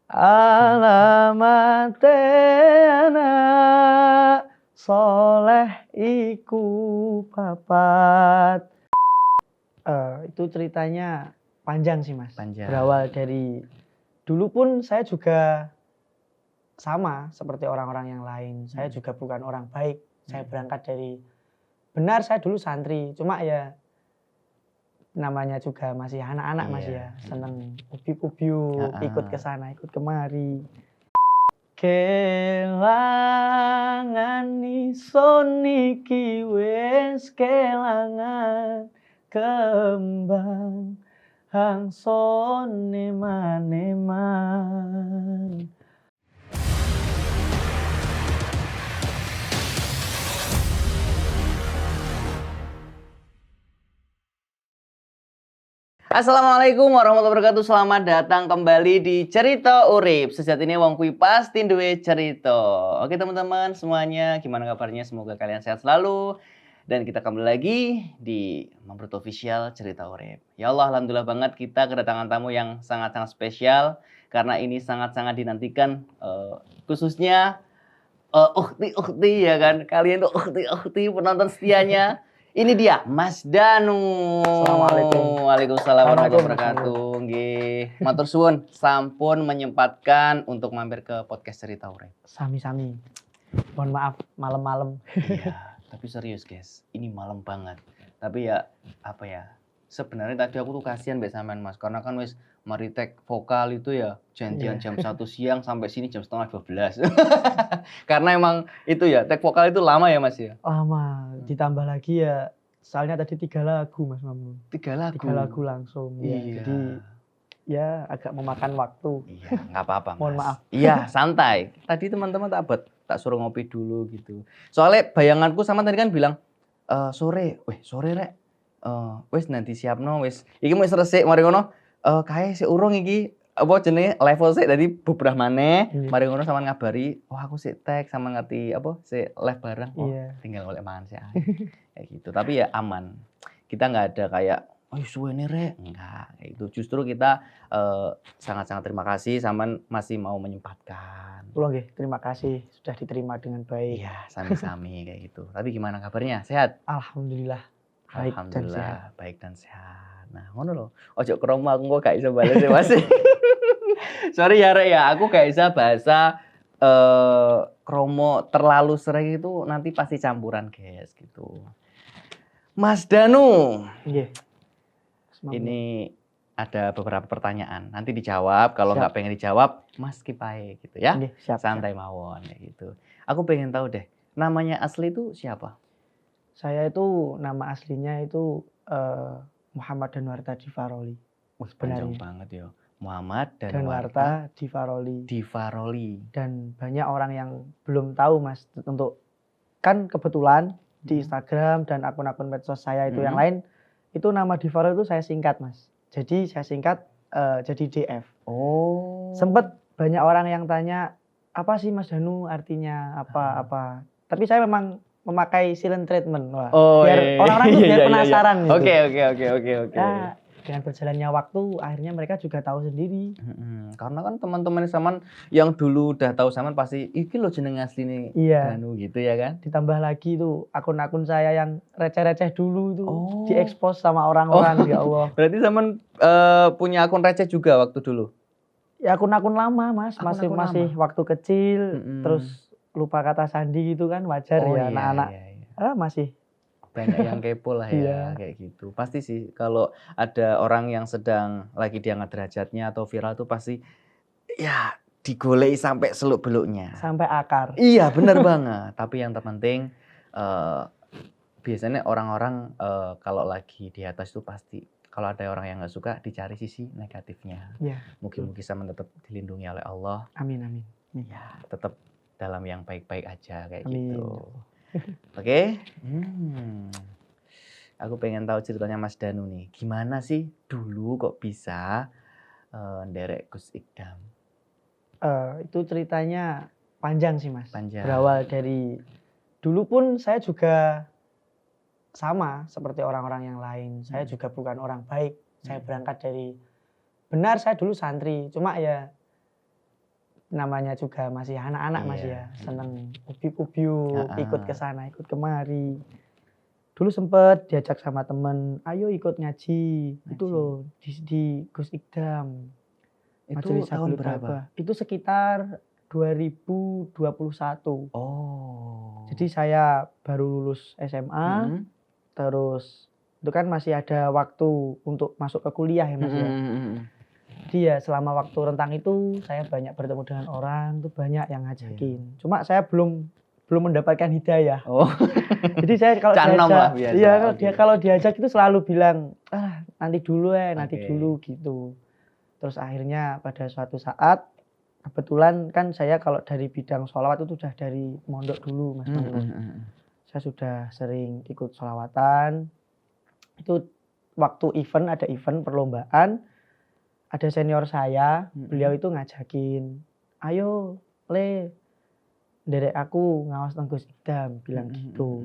Alamate anak soleh iku papat. Itu ceritanya panjang sih mas. Panjang. Berawal dari dulu pun saya juga sama seperti orang-orang yang lain. Saya juga bukan orang baik. Saya berangkat dari benar saya dulu santri. Cuma ya namanya juga masih anak-anak mas ya. Seneng ubi-ubiu, ikut ke sana, ikut kemari. Kelangan ison iki wis kelangan kembang hangson eman-eman. Assalamualaikum warahmatullahi wabarakatuh. Selamat datang kembali di Cerita Urip. Sejati ini wong kuwi pasti duwe cerita. Oke teman-teman semuanya, gimana kabarnya? Semoga kalian sehat selalu. Dan kita kembali lagi di Mambrut Official Cerita Urip. Ya Allah, alhamdulillah banget kita kedatangan tamu yang sangat-sangat spesial. Karena ini sangat-sangat dinantikan, khususnya ukhti ya kan. Kalian tuh ukhti penonton setianya. Ini dia Mas Danu. Assalamualaikum. Waalaikumsalam warahmatullahi wabarakatuh. Nggih. Matur suwun sampun menyempatkan untuk mampir ke podcast Cerita Urip. Sami-sami. Mohon maaf malam-malam. Iya, tapi serius guys, ini malam banget. Tapi ya apa ya? Sebenarnya tadi aku tuh kasihan mbak sampean Mas, karena kan wis mari tag vokal itu ya janjian jam 1 siang sampai sini jam setengah 12. Karena emang itu ya tag vokal itu lama ya Mas ya. Lama, ditambah lagi ya soalnya tadi 3 lagu Mas Mamun. 3 lagu. 3 lagu langsung ya. Iya. Jadi ya agak memakan waktu. Iya, nggak apa-apa Mas. Mohon maaf. Iya, santai. Tadi teman-teman tak suruh ngopi dulu gitu. Soalnya bayanganku sama tadi kan bilang sore rek. Wis nanti siapno wis. Iki mau resik mari ngono. Kae sik urung iki apa jenenge level sik tadi beberapa maneh. Mari ngono sama ngabari, "Oh, aku sik tag sama ngerti apa sik live bareng." Oh, tinggal golek mangan sih. Kayak gitu. Tapi ya aman. Kita nggak ada kayak "Oh, suwene rek." Enggak, kayak itu. Justru kita sangat-sangat terima kasih sampean masih mau menyempatkan. Kula nggih, terima kasih sudah diterima dengan baik. Iya, sami-sami kayak gitu. Tapi gimana kabarnya? Sehat? Alhamdulillah. Baik dan sehat. Alhamdulillah, baik dan sehat. Nah, ngono lho. Ojo kromo aku kok gak iso bales ya, Mas. Sorry ya, Rek ya. Aku gak bisa bahasa kromo terlalu sering itu nanti pasti campuran, guys, gitu. Mas Danu. Nggih. Ini ada beberapa pertanyaan. Nanti dijawab, kalau nggak pengen dijawab, Mas skip aja gitu ya. Nggih, siap. Santai mawon kayak gitu. Aku pengen tahu deh, namanya asli itu siapa? Saya itu nama aslinya itu Muhammad Danuarta Divaroli. Panjang banget ya. Muhammad Danuarta Divaroli. Divaroli. Dan banyak orang yang belum tahu Mas, untuk kan kebetulan di Instagram dan akun-akun medsos saya itu yang lain itu nama Divaroli itu saya singkat Mas. Jadi saya singkat jadi DF. Oh. Sempet banyak orang yang tanya apa sih Mas Danu artinya apa. Tapi saya memang memakai silent treatment biar orang-orang tuh biar penasaran gitu. Oke. Ya, dengan berjalannya waktu akhirnya mereka juga tahu sendiri. Karena kan teman-teman Saman yang dulu udah tahu Saman pasti iki lo jeneng asline Danu gitu ya kan. Ditambah lagi tuh akun-akun saya yang receh-receh dulu itu diekspos sama orang-orang. Ya Allah. Berarti Saman punya akun receh juga waktu dulu? Ya akun-akun lama Mas, masih waktu kecil terus lupa kata sandi gitu kan wajar ya anak-anak. Masih banyak yang kepo lah ya kayak gitu. Pasti sih kalau ada orang yang sedang lagi diangkat derajatnya atau viral tuh pasti ya digolei sampai seluk-beluknya. Sampai akar. Iya benar banget. Tapi yang terpenting biasanya orang-orang kalau lagi di atas itu pasti kalau ada orang yang nggak suka dicari sisi negatifnya. Mungkin sama tetap dilindungi oleh Allah. Amin. Ya tetap dalam yang baik-baik aja kayak Amin. gitu. Oke. Aku pengen tahu ceritanya Mas Danu nih. Gimana sih dulu kok bisa nderek Gus Ikdam? Itu ceritanya panjang sih Mas. Panjang. Berawal dari dulu pun saya juga sama seperti orang-orang yang lain. Saya juga bukan orang baik. Saya berangkat dari benar saya dulu santri. Cuma ya namanya juga masih anak-anak Mas Iya. ya, seneng ubyuk-ubyuk, ikut ke Heeh. sana, ikut kemari. Dulu sempet diajak sama temen, "Ayo ikut ngaji, itu Ngaji. loh di Gus Ikdam, Itu Majelis tahun Sabil berapa? Taubah." Itu sekitar 2021. Oh. Jadi saya baru lulus SMA, Mhm. terus itu kan masih ada waktu untuk masuk ke kuliah ya Mas ya. Mhm. Jadi ya selama waktu rentang itu saya banyak bertemu dengan orang, tuh banyak yang Iya. ngajakin. Cuma saya belum mendapatkan hidayah. Oh. Jadi saya kalau Canom lah diajak, biasa. iya kalau Oke. diajak itu selalu bilang, "Ah, nanti dulu nanti Oke. dulu," gitu. Terus akhirnya pada suatu saat kebetulan kan saya kalau dari bidang sholawat itu sudah dari mondok dulu Mas Manggun. Saya sudah sering ikut sholawatan. Itu waktu ada event perlombaan, ada senior saya, beliau itu ngajakin, "Ayo Le, nderek aku ngawas nang Gus Ikdam," bilang gitu.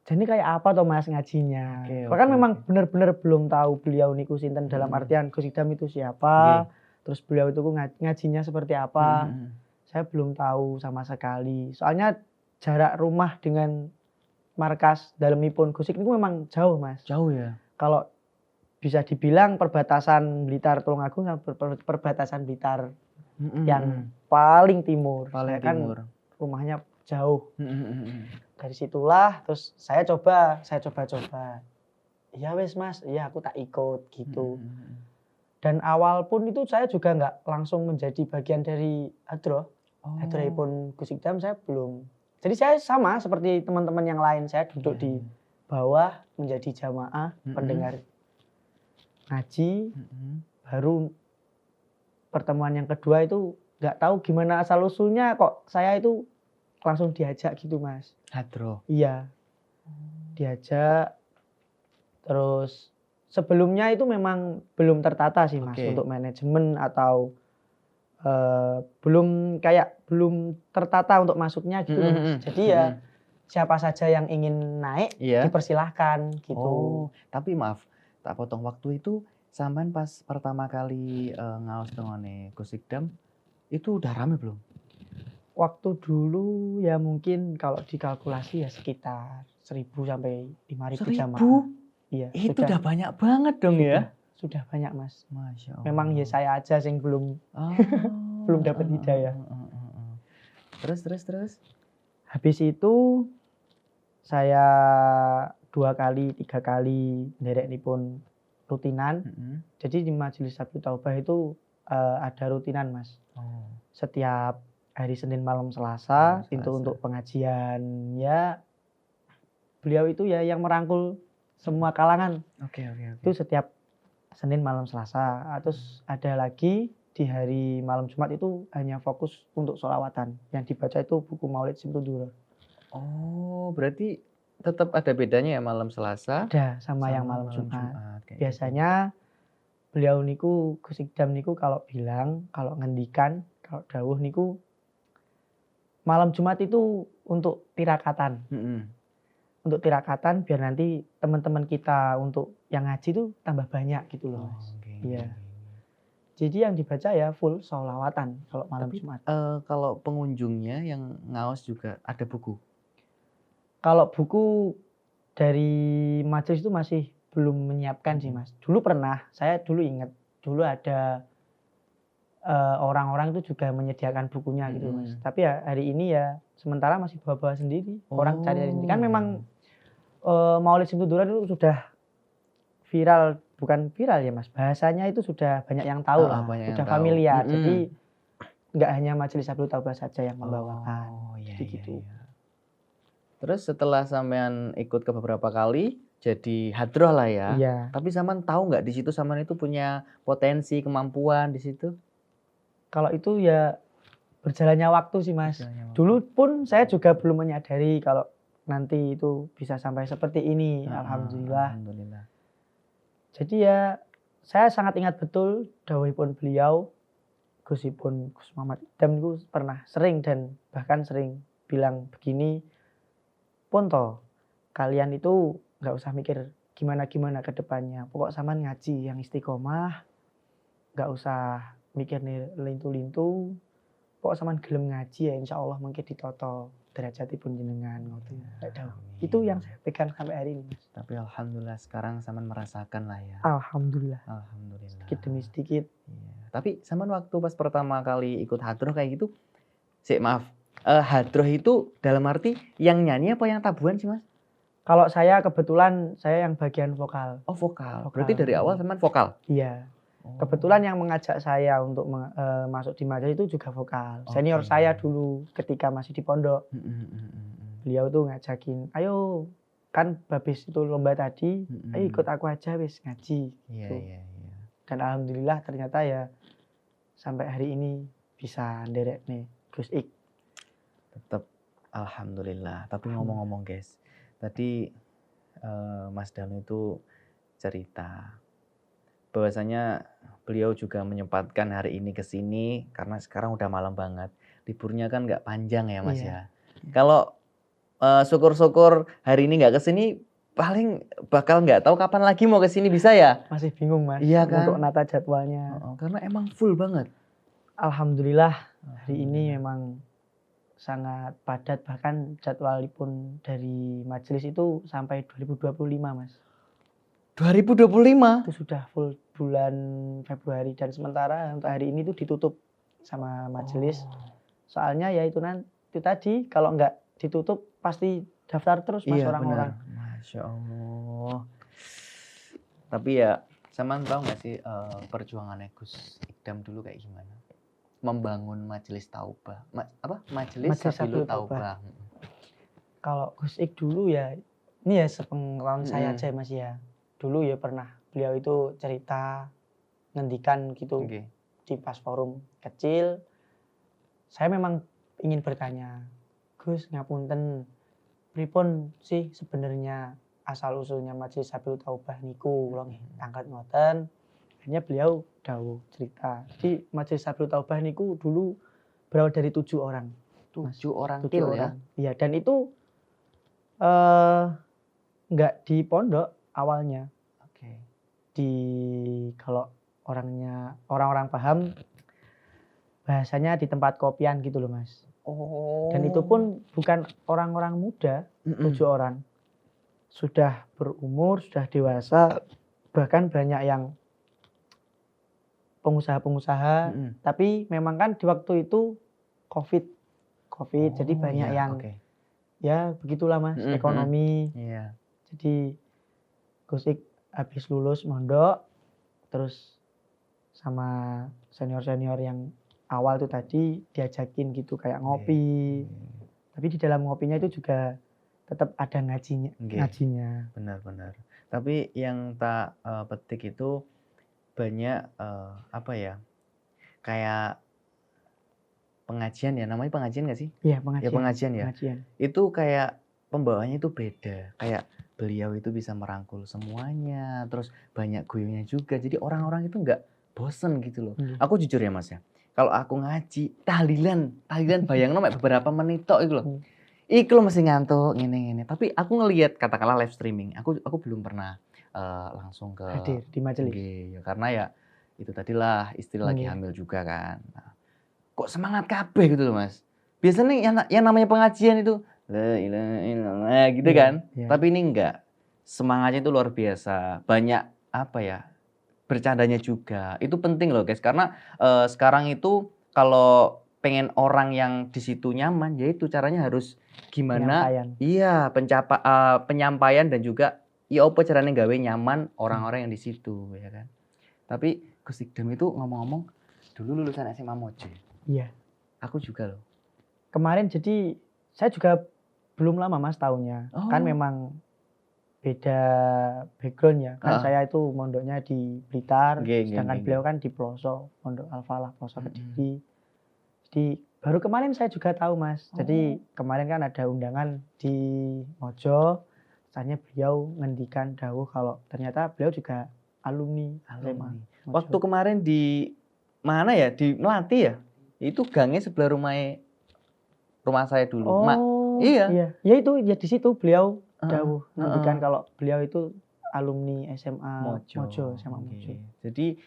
Jadi kayak apa toh Mas ngajinya? Oke, Soalnya kan oke, memang oke. bener-bener belum tahu beliau niku sinten dalam artian Gus Ikdam itu siapa, terus beliau itu ngajinya seperti apa. Saya belum tahu sama sekali. Soalnya jarak rumah dengan markas dalemipun Gus Ik niku memang jauh Mas. Jauh ya? Kalau bisa dibilang perbatasan Blitar Tulungagung sama perbatasan Blitar yang paling timur. Paling Saya kan timur. rumahnya jauh. Dari situlah terus saya coba. Iya wes Mas, iya aku tak ikut gitu. Dan awal pun itu saya juga nggak langsung menjadi bagian dari hadroh. Hadroh pun Gus Ikdam saya belum. Jadi saya sama seperti teman-teman yang lain, saya duduk di bawah menjadi jamaah pendengar ngaji. Baru pertemuan yang kedua itu nggak tahu gimana asal usulnya kok saya itu langsung diajak gitu Mas. Hadroh. Iya, diajak. Terus sebelumnya itu memang belum tertata sih Mas untuk manajemen atau belum tertata untuk masuknya gitu loh Mas. Jadi ya siapa saja yang ingin naik dipersilahkan gitu. Oh, tapi maaf, tak potong waktu itu sampean pas pertama kali ngaos tengone Gus Ikdam itu udah rame belum? Waktu dulu ya mungkin kalau dikalkulasi ya sekitar 1.000 sampai 5.000 jamaah. Iya, itu udah banyak banget dong ya? Sudah banyak Mas. Masya Allah. Memang ya saya aja yang belum dapat hidayah. Terus. Habis itu saya 2 kali 3 kali ndereknipun rutinan. Jadi di Majelis Sabil Taubah itu ada rutinan Mas. Setiap hari Senin malam Selasa itu untuk pengajian ya. Beliau itu ya yang merangkul semua kalangan. Itu setiap Senin malam Selasa. Terus ada lagi di hari malam Jumat itu hanya fokus untuk sholawatan. Yang dibaca itu buku Maulid Simtudura. Oh, berarti tetap ada bedanya ya malam Selasa? Ada sama yang malam Jumat. Biasanya beliau niku Gus Ikdam niku kalau bilang, kalau ngendikan, kalau dawuh niku malam Jumat itu untuk tirakatan. Untuk tirakatan biar nanti teman-teman kita untuk yang ngaji itu tambah banyak gitu loh Mas. Iya. Jadi yang dibaca ya full sholawatan kalau malam Jumat. Kalau pengunjungnya yang ngaos juga ada buku? Kalau buku dari majelis itu masih belum menyiapkan sih Mas. Dulu pernah, saya dulu ingat, dulu ada orang-orang itu juga menyediakan bukunya gitu Mas. Tapi ya hari ini ya sementara masih bawa-bawa sendiri. Orang cari sendiri. Kan memang Maulid Simtudura itu sudah viral, bukan viral ya Mas. Bahasanya itu sudah banyak yang tahu lah, sudah familiar. Jadi nggak hanya Majelis Sabil Taubah saja yang membawakan. Gitu. Terus setelah sampean ikut ke beberapa kali, jadi hadroh lah ya. Iya. Tapi sampean tahu nggak di situ sampean itu punya potensi, kemampuan di situ? Kalau itu ya berjalannya waktu sih Mas. Dulu pun saya juga belum menyadari kalau nanti itu bisa sampai seperti ini. Alhamdulillah. Jadi ya saya sangat ingat betul dawuhipun beliau, Gus Muhammad Ikdam itu pernah sering dan bahkan sering bilang begini, "Pun toh, kalian itu nggak usah mikir gimana-gimana ke depannya. Pokok sampean ngaji yang istiqomah, nggak usah mikir nih lintu-lintu. pokok sampean gelem ngaji ya insyaallah mengke ditoto derajatipun jenengan ngoten. Lek dawuh. Itu yang saya pegang sampai hari ini, Mas. Tapi alhamdulillah sekarang sampean merasakan lah ya. Alhamdulillah. Alhamdulillah. Sedikit demi sedikit. Iya. Tapi sampean waktu pas pertama kali ikut hadroh kayak gitu, maaf, hadroh itu dalam arti yang nyanyi apa yang tabuhan sih Mas? Kalau saya kebetulan saya yang bagian vokal. Oh vokal. Vokal. Berarti dari awal sampean vokal? Iya. Oh. Kebetulan yang mengajak saya untuk masuk di majelis itu juga vokal. Senior Oke. saya dulu ketika masih di pondok. Beliau tuh ngajakin, ayo kan babis itu lomba tadi, ayo ikut aku aja wis ngaji. Iya, gitu. iya, iya. Dan alhamdulillah ternyata ya sampai hari ini bisa nderek nih Gus Ik. Tetap alhamdulillah. Tapi ngomong-ngomong guys, tadi Mas Danu itu cerita bahwasanya beliau juga menyempatkan hari ini ke sini karena sekarang udah malam banget. Liburnya kan nggak panjang ya Mas Iya. ya. Kalau syukur-syukur hari ini nggak ke sini, paling bakal nggak tahu kapan lagi mau ke sini bisa ya? Masih bingung Mas Iya kan? untuk nata jadwalnya. Karena emang full banget. Alhamdulillah hari ini memang sangat padat, bahkan jadwalipun dari majelis itu sampai 2025 Mas. 2025? Itu sudah full bulan Februari dan sementara untuk hari ini tuh ditutup sama majelis. Soalnya ya itu tadi kalau nggak ditutup pasti daftar terus Mas Iya, orang-orang. benar. Masya Allah. Tapi ya, Saman tahu nggak sih perjuangannya Gus Ikdam dulu kayak gimana? Membangun majelis taubah, majelis Sabilul Taubah. Kalau Gus Ik dulu ya, ini ya sepengetahuan saya aja Mas ya. Dulu ya pernah beliau itu cerita ngendikan gitu di pas forum kecil. Saya memang ingin bertanya, Gus ngapunten, pripun sih sebenarnya asal usulnya majelis Sabilul Taubah niku kula nggih tangkat ngoten. Akhirnya beliau dawuh cerita. Jadi majelis Sabilul Taubah niku dulu berawal dari 7 orang. 7 orang 7 kil orang. ya? Iya, dan itu nggak di pondok awalnya. Oke. Kalau orang-orang paham bahasanya di tempat kopian gitu loh Mas. Oh. Dan itu pun bukan orang-orang muda, 7 orang. Sudah berumur, sudah dewasa, bahkan banyak yang pengusaha-pengusaha. Tapi memang kan di waktu itu COVID, jadi banyak yang ya begitulah Mas, ekonomi. Iya. Jadi Gus Ik habis lulus mondok, terus sama senior-senior yang awal tuh tadi diajakin gitu kayak ngopi. Tapi di dalam ngopinya itu juga tetap ada ngajinya. Benar-benar. Tapi yang tak petik itu banyak kayak pengajian ya, namanya pengajian nggak sih? Iya, pengajian. Ya pengajian ya. Pengajian. Itu kayak pembawaannya itu beda. Kayak beliau itu bisa merangkul semuanya, terus banyak guyonya juga. Jadi orang-orang itu nggak bosen gitu loh. Aku jujur ya Mas ya, kalau aku ngaji tahlilan bayangno mek beberapa menit tok iku lho. Iku lho mesti ngantuk ngene-ngene. Tapi aku ngelihat katakanlah live streaming, aku belum pernah langsung ke hadir di majelis. Ya, karena ya itu tadilah istri lagi hamil juga kan. Nah, kok semangat kabeh gitu loh Mas. Biasanya yang namanya pengajian itu la ilaha illallah gitu kan. Tapi ini enggak. Semangatnya itu luar biasa. Banyak bercandanya juga. Itu penting loh guys, karena sekarang itu kalau pengen orang yang di situ nyaman, yaitu caranya harus gimana? Iya, penyampaian dan juga ya apa caranya gawe nyaman orang-orang yang di situ, ya kan. Tapi Gus Ikdam itu ngomong-ngomong dulu lulusan SMA Mojo. Iya. Aku juga loh. Kemarin jadi saya juga belum lama Mas tahunnya. Kan memang beda background ya. Kan saya itu mondoknya di Blitar, sedangkan beliau kan di Ploso, Pondok Al-Falah, Ploso Kediri. Jadi baru kemarin saya juga tahu Mas. Jadi kemarin kan ada undangan di Mojo, misalnya beliau ngendikan dawuh kalau ternyata beliau juga alumni. Waktu kemarin di mana ya? Di Melati ya? Itu gangnya sebelah rumah saya dulu. Iya. Ya itu ya di situ beliau dawuh ngendikan kalau beliau itu alumni SMA Mojo, SMA Mojo. Jadi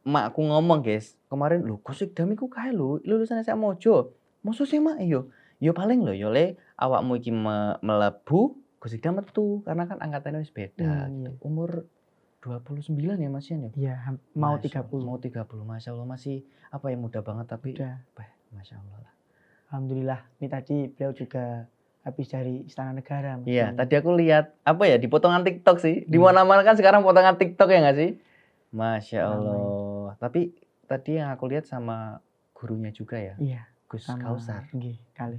makku ngomong, guys. Kemarin lho Gus Ikdam iku kae lho lulusan SMA Mojo. Mosok sih mak yo. Yo paling lho yo le awakmu iki melebu Gus Ikdam metu karena kan angkatannya wis beda gitu. Umur 29 ya Mas Yan ya? Iya, mau Masya 30. Mau 30. Masya Allah masih apa ya muda banget tapi Udah. Masya Allah lah. Alhamdulillah. Ini tadi beliau juga habis dari Istana Negara. Mas. Iya, tadi aku lihat apa ya di potongan TikTok sih. Di mana-mana kan sekarang potongan TikTok ya nggak sih? Masya Allah. Tapi tadi yang aku lihat sama gurunya juga ya. Iya. Gus Sama Kausar. Nggih, kali.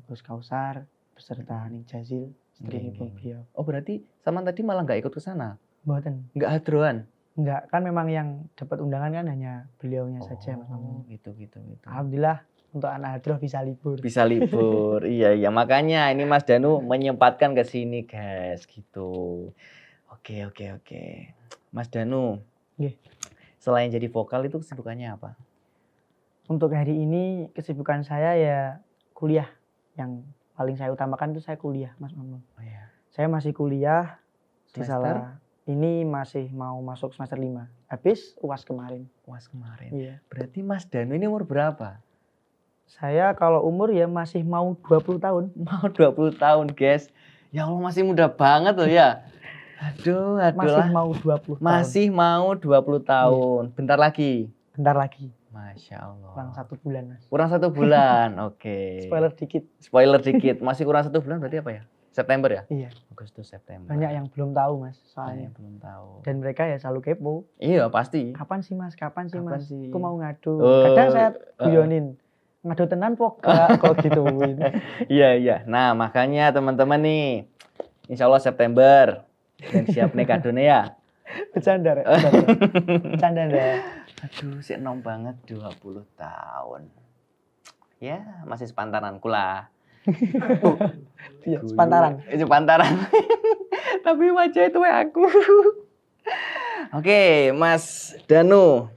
Gus Kausar beserta Ning Jazil, istripun beliau. Oh berarti sama tadi malah nggak ikut ke sana? Mboten. Nggak hadroan? Enggak, kan memang yang dapat undangan kan hanya beliaunya saja, Mas. Gitu. Alhamdulillah untuk anak hadroh bisa libur. Bisa libur. Iya, makanya ini Mas Danu menyempatkan ke sini, guys, gitu. Oke. Mas Danu. Nggih. Selain jadi vokal itu kesibukannya apa? Untuk hari ini kesibukan saya ya kuliah. Yang paling saya utamakan itu saya kuliah, Mas Mamun. Oh iya. Saya masih kuliah di Semester? ini masih mau masuk semester 5. Habis UAS kemarin. UAS kemarin. Iya. Berarti Mas Danu ini umur berapa? Saya kalau umur ya masih mau 20 tahun. Mau 20 tahun, guys. Ya Allah masih muda banget loh ya. Aduh Masih lah. mau 20 tahun. Masih mau 20 tahun. Bentar lagi. Bentar lagi. Masya Allah. Kurang 1 bulan, Mas. Kurang 1 bulan, oke. Spoiler dikit. Masih kurang 1 bulan berarti apa ya? September ya? Iya. Agustus, September. Banyak yang belum tahu, Mas, Banyak soalnya. yang belum tahu. Dan mereka ya selalu kepo. Iya pasti. Kapan sih, Mas? Kapan sih? Aku mau ngadu. Oh, Kadang saya guyonin. Ngadu tenan po gak kok gituin. Iya. Nah, makanya teman-teman nih. Insya Allah September. Dan siap nih kadone ya. Bercanda, Rek. Bercanda, Rek. Aduh, sih enom banget 20 tahun. Ya, masih sepantaranku lah. Iya, sepantaran. Sepantaran. Tapi wajah itu aku. Oke, Mas Danu.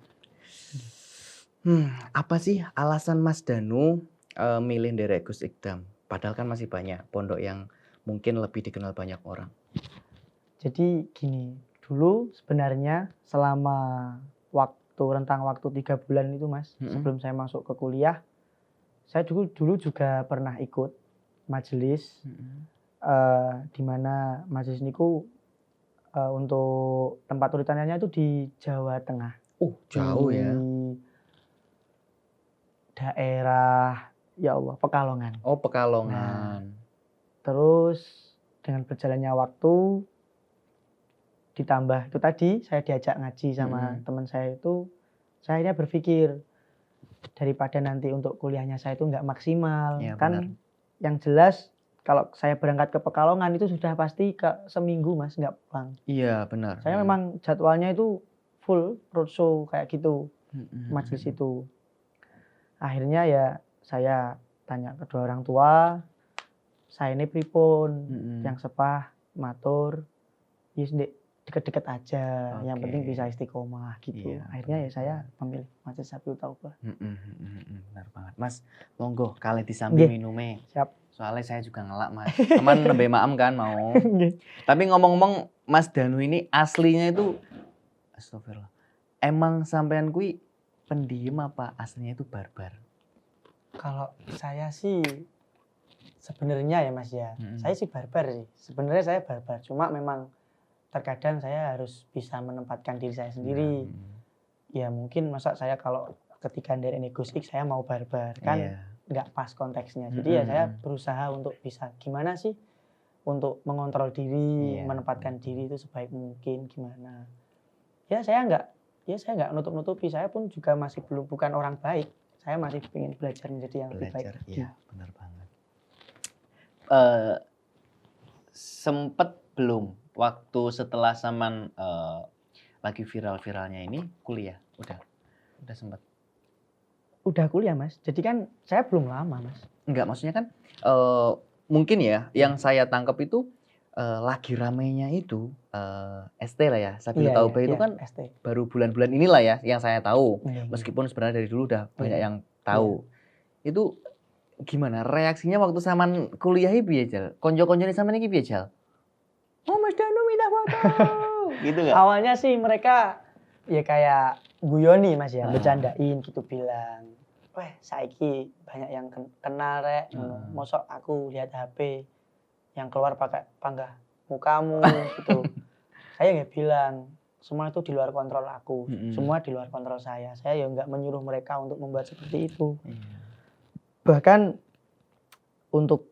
Apa sih alasan Mas Danu milih nderek Gus Ikdam? Padahal kan masih banyak pondok yang mungkin lebih dikenal banyak orang. Jadi gini, dulu sebenarnya selama rentang waktu 3 bulan itu, Mas, sebelum saya masuk ke kuliah, saya dulu juga pernah ikut majelis, di mana majelis niku untuk tempat urutannya itu di Jawa Tengah. Jauh ya. Daerah, ya Allah, Pekalongan. Oh, Pekalongan. Terus dengan berjalannya waktu, ditambah itu tadi saya diajak ngaji sama teman saya itu, saya akhirnya berpikir daripada nanti untuk kuliahnya saya itu nggak maksimal, Ya, kan benar. yang jelas kalau saya berangkat ke Pekalongan itu sudah pasti seminggu, Mas, nggak pulang. Iya, benar. Saya memang jadwalnya itu full roadshow kayak gitu, majelis itu. Akhirnya ya saya tanya kedua orang tua, saya ini pripun, yang sepah matur, yes, deket-deket aja, yang penting bisa istiqomah gitu. Iya, Akhirnya ya saya memilih Majelis Sabil Taubah. Benar banget. Mas, monggo kalian disambi minumnya. Siap. Soalnya saya juga ngelak, Mas. Teman nembe maem kan mau. Tapi ngomong-ngomong, Mas Danu ini aslinya itu astagfirullah. Emang sampean kui pendiam apa aslinya itu barbar? Kalau saya sih sebenarnya ya, Mas ya, saya sih barbar sih. Sebenarnya saya barbar, cuma memang terkadang saya harus bisa menempatkan diri saya sendiri. Ya mungkin masa saya kalau ketika dari negosik saya mau barbar kan nggak pas konteksnya. Jadi ya saya berusaha untuk bisa gimana sih untuk mengontrol diri, menempatkan diri itu sebaik mungkin gimana. Ya saya nggak nutup-nutupi, saya pun juga masih bukan orang baik. Saya masih ingin belajar menjadi yang lebih baik. Iya, benar banget. Sempet belum waktu setelah Saman lagi viral-viralnya ini kuliah? Udah sempet? Udah kuliah, Mas. Jadi kan saya belum lama, Mas. Enggak, maksudnya kan mungkin ya yang saya tangkap itu lagi ramainya itu ST lah ya. Sabil Taubah itu kan ST. baru bulan-bulan inilah ya yang saya tahu. Meskipun sebenarnya dari dulu udah banyak yang tahu. Itu gimana reaksinya waktu Saman kuliah piye, Jal? Konco-koncone sampean iki piye, Jal? Oh, Mas Danu minta foto. Gitu enggak? Awalnya sih mereka ya kayak guyoni Mas ya, Ah. bercandain gitu bilang, "Weh, saiki banyak yang kenal rek, mosok aku lihat HP yang keluar pakai panggah mukamu gitu." Saya nggak bilang, semua itu di luar kontrol aku, semua di luar kontrol saya. Saya ya nggak menyuruh mereka untuk membuat seperti itu. Iya. Bahkan untuk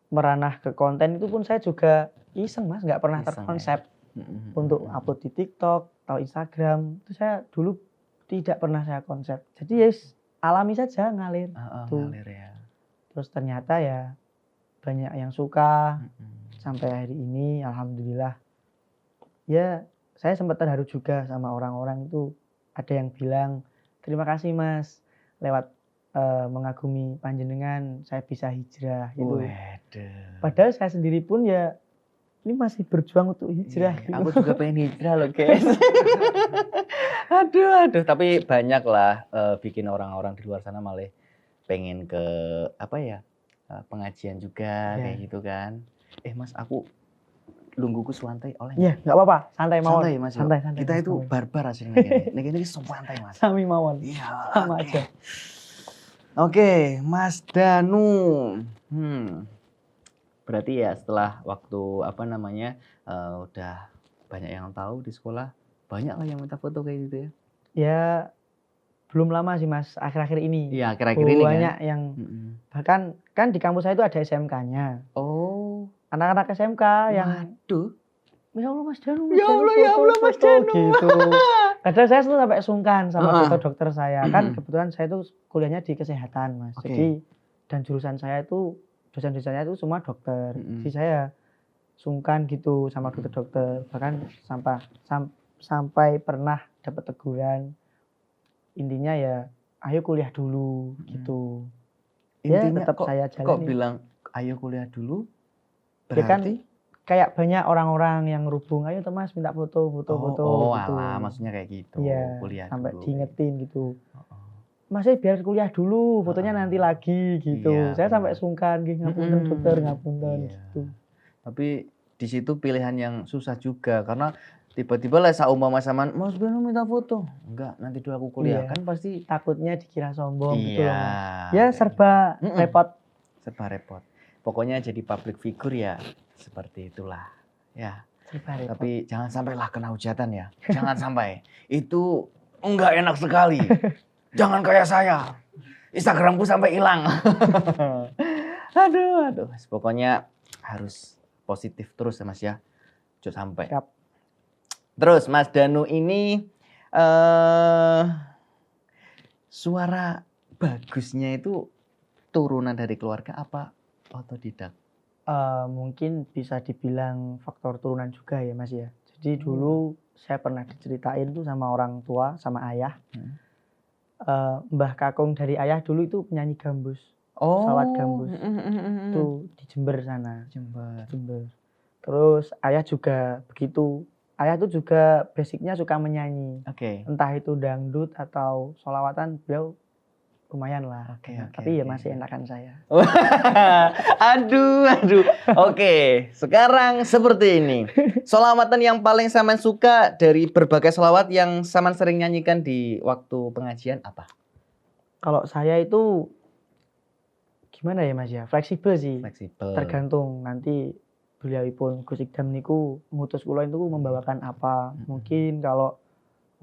meranah ke konten itu pun saya juga iseng Mas, nggak pernah Iseng, terkonsep Mm-mm. untuk upload di TikTok atau Instagram. Itu saya dulu tidak pernah saya konsep. Jadi ya alami saja ngalir. Tuh. Ngalir ya. Terus ternyata ya banyak yang suka Mm-mm. sampai hari ini alhamdulillah. Ya saya sempat terharu juga sama orang-orang itu. Ada yang bilang, "Terima kasih Mas, lewat mengagumi panjenengan saya bisa hijrah." Gitu. Waduh. Padahal saya sendiri pun ya ini masih berjuang untuk hijrah. Iya, gitu. aku juga pengen hijrah loh guys. aduh, tapi banyak lah bikin orang-orang di luar sana malah pengen ke apa ya pengajian juga Iya. kayak gitu kan. Mas aku lungguku suwantai oleh Iya, nggak apa-apa, santai mawon. santai mas. Santai. Kita Mas, itu santai. barbar aslinya. Ini santai mas. Sami mawon. Iya. Sama Oke. aja. Oke, Mas Danu. Berarti ya setelah waktu apa namanya udah banyak yang tahu di sekolah, banyak lah yang minta foto kayak gitu ya. Ya belum lama sih Mas, akhir-akhir ini. Iya, akhir-akhir ini kan. Banyak yang bahkan kan di kampus saya itu ada SMK-nya. Oh, Anak-anak SMK yang waduh. ya Allah Mas Danu, Ya Allah, Mas Danu. gitu. Kadang saya tuh sampai sungkan sama dokter saya. Kan Mm-mm. kebetulan saya tuh kuliahnya di kesehatan Mas. Oke. Jadi dan jurusan saya itu dosen-dosennya itu semua dokter. Mm-mm. Jadi saya sungkan gitu sama dokter-dokter. Bahkan sampai pernah dapat teguran. Intinya ya ayo kuliah dulu gitu. Intinya tetap kok, saya kok jalani. bilang ayo kuliah dulu? Ya kan, Berarti kayak banyak orang-orang yang ngerubung, ayo Mas minta foto foto gitu. alah, maksudnya kayak gitu. Iya, Kuliah sampai dulu. diingetin gitu. Mas biar kuliah dulu, fotonya nanti lagi gitu. Iya, Saya sampai benar. sungkan, ngapunten dokter, ngapunten Iya. gitu. Tapi di situ pilihan yang susah juga karena tiba-tiba lah saumpama saman, Mas Beno minta foto. Enggak, nanti dulu aku kuliah. Iya. Kan pasti Takutnya dikira sombong gitu loh Mas. iya. Ya serba repot. Serba repot. Pokoknya jadi public figure ya seperti itulah. Ya. Serba repot. Tapi jangan sampailah kena hujatan ya. Jangan sampai. Itu enggak enak sekali. Jangan kayak saya. Instagramku sampai hilang. aduh. Pokoknya harus positif terus ya Mas ya. Jangan sampai. Siap. Terus Mas Danu ini suara bagusnya itu turunan dari keluarga apa otodidak? Mungkin bisa dibilang faktor turunan juga ya Mas ya. Jadi dulu saya pernah diceritain tuh sama orang tua, sama ayah. Mbah Kakung dari ayah dulu itu penyanyi gambus. Pesawat gambus. Itu di Jember sana. Jember. Terus ayah juga begitu. Ayah tuh juga basicnya suka menyanyi. Oke. Entah itu dangdut atau sholawatan, beliau lumayan lah. Tapi ya masih enakan saya. aduh. Oke, sekarang seperti ini. Sholawatan yang paling Saman suka dari berbagai sholawat yang Saman sering nyanyikan di waktu pengajian apa? Kalau saya itu gimana ya Mas ya? Fleksibel sih. Fleksibel. Tergantung nanti beliaupun Gus Ikdam niku ngutus kula itu membawakan apa. Mungkin kalau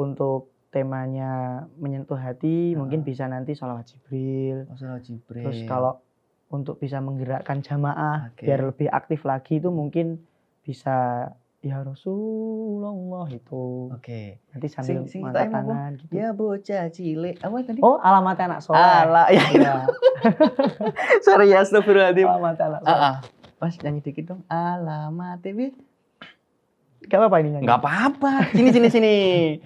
untuk temanya menyentuh hati mungkin bisa nanti sholawat Jibril. Sholawat Jibril. Terus kalau untuk bisa menggerakkan jamaah biar lebih aktif lagi itu mungkin bisa ya Rasulullah itu. Oke. Nanti sambil Sing angkat tangan gitu. Ya bocah cilik. Apa tadi? Oh, alamat anak soleh. Ya. Sorry ya, astagfirullahaladzim. Alamat anak soleh. Pas nyanyi dikit dong. Alamat TV. Gak apa-apa ini nyanyi. Gak apa-apa. Sini.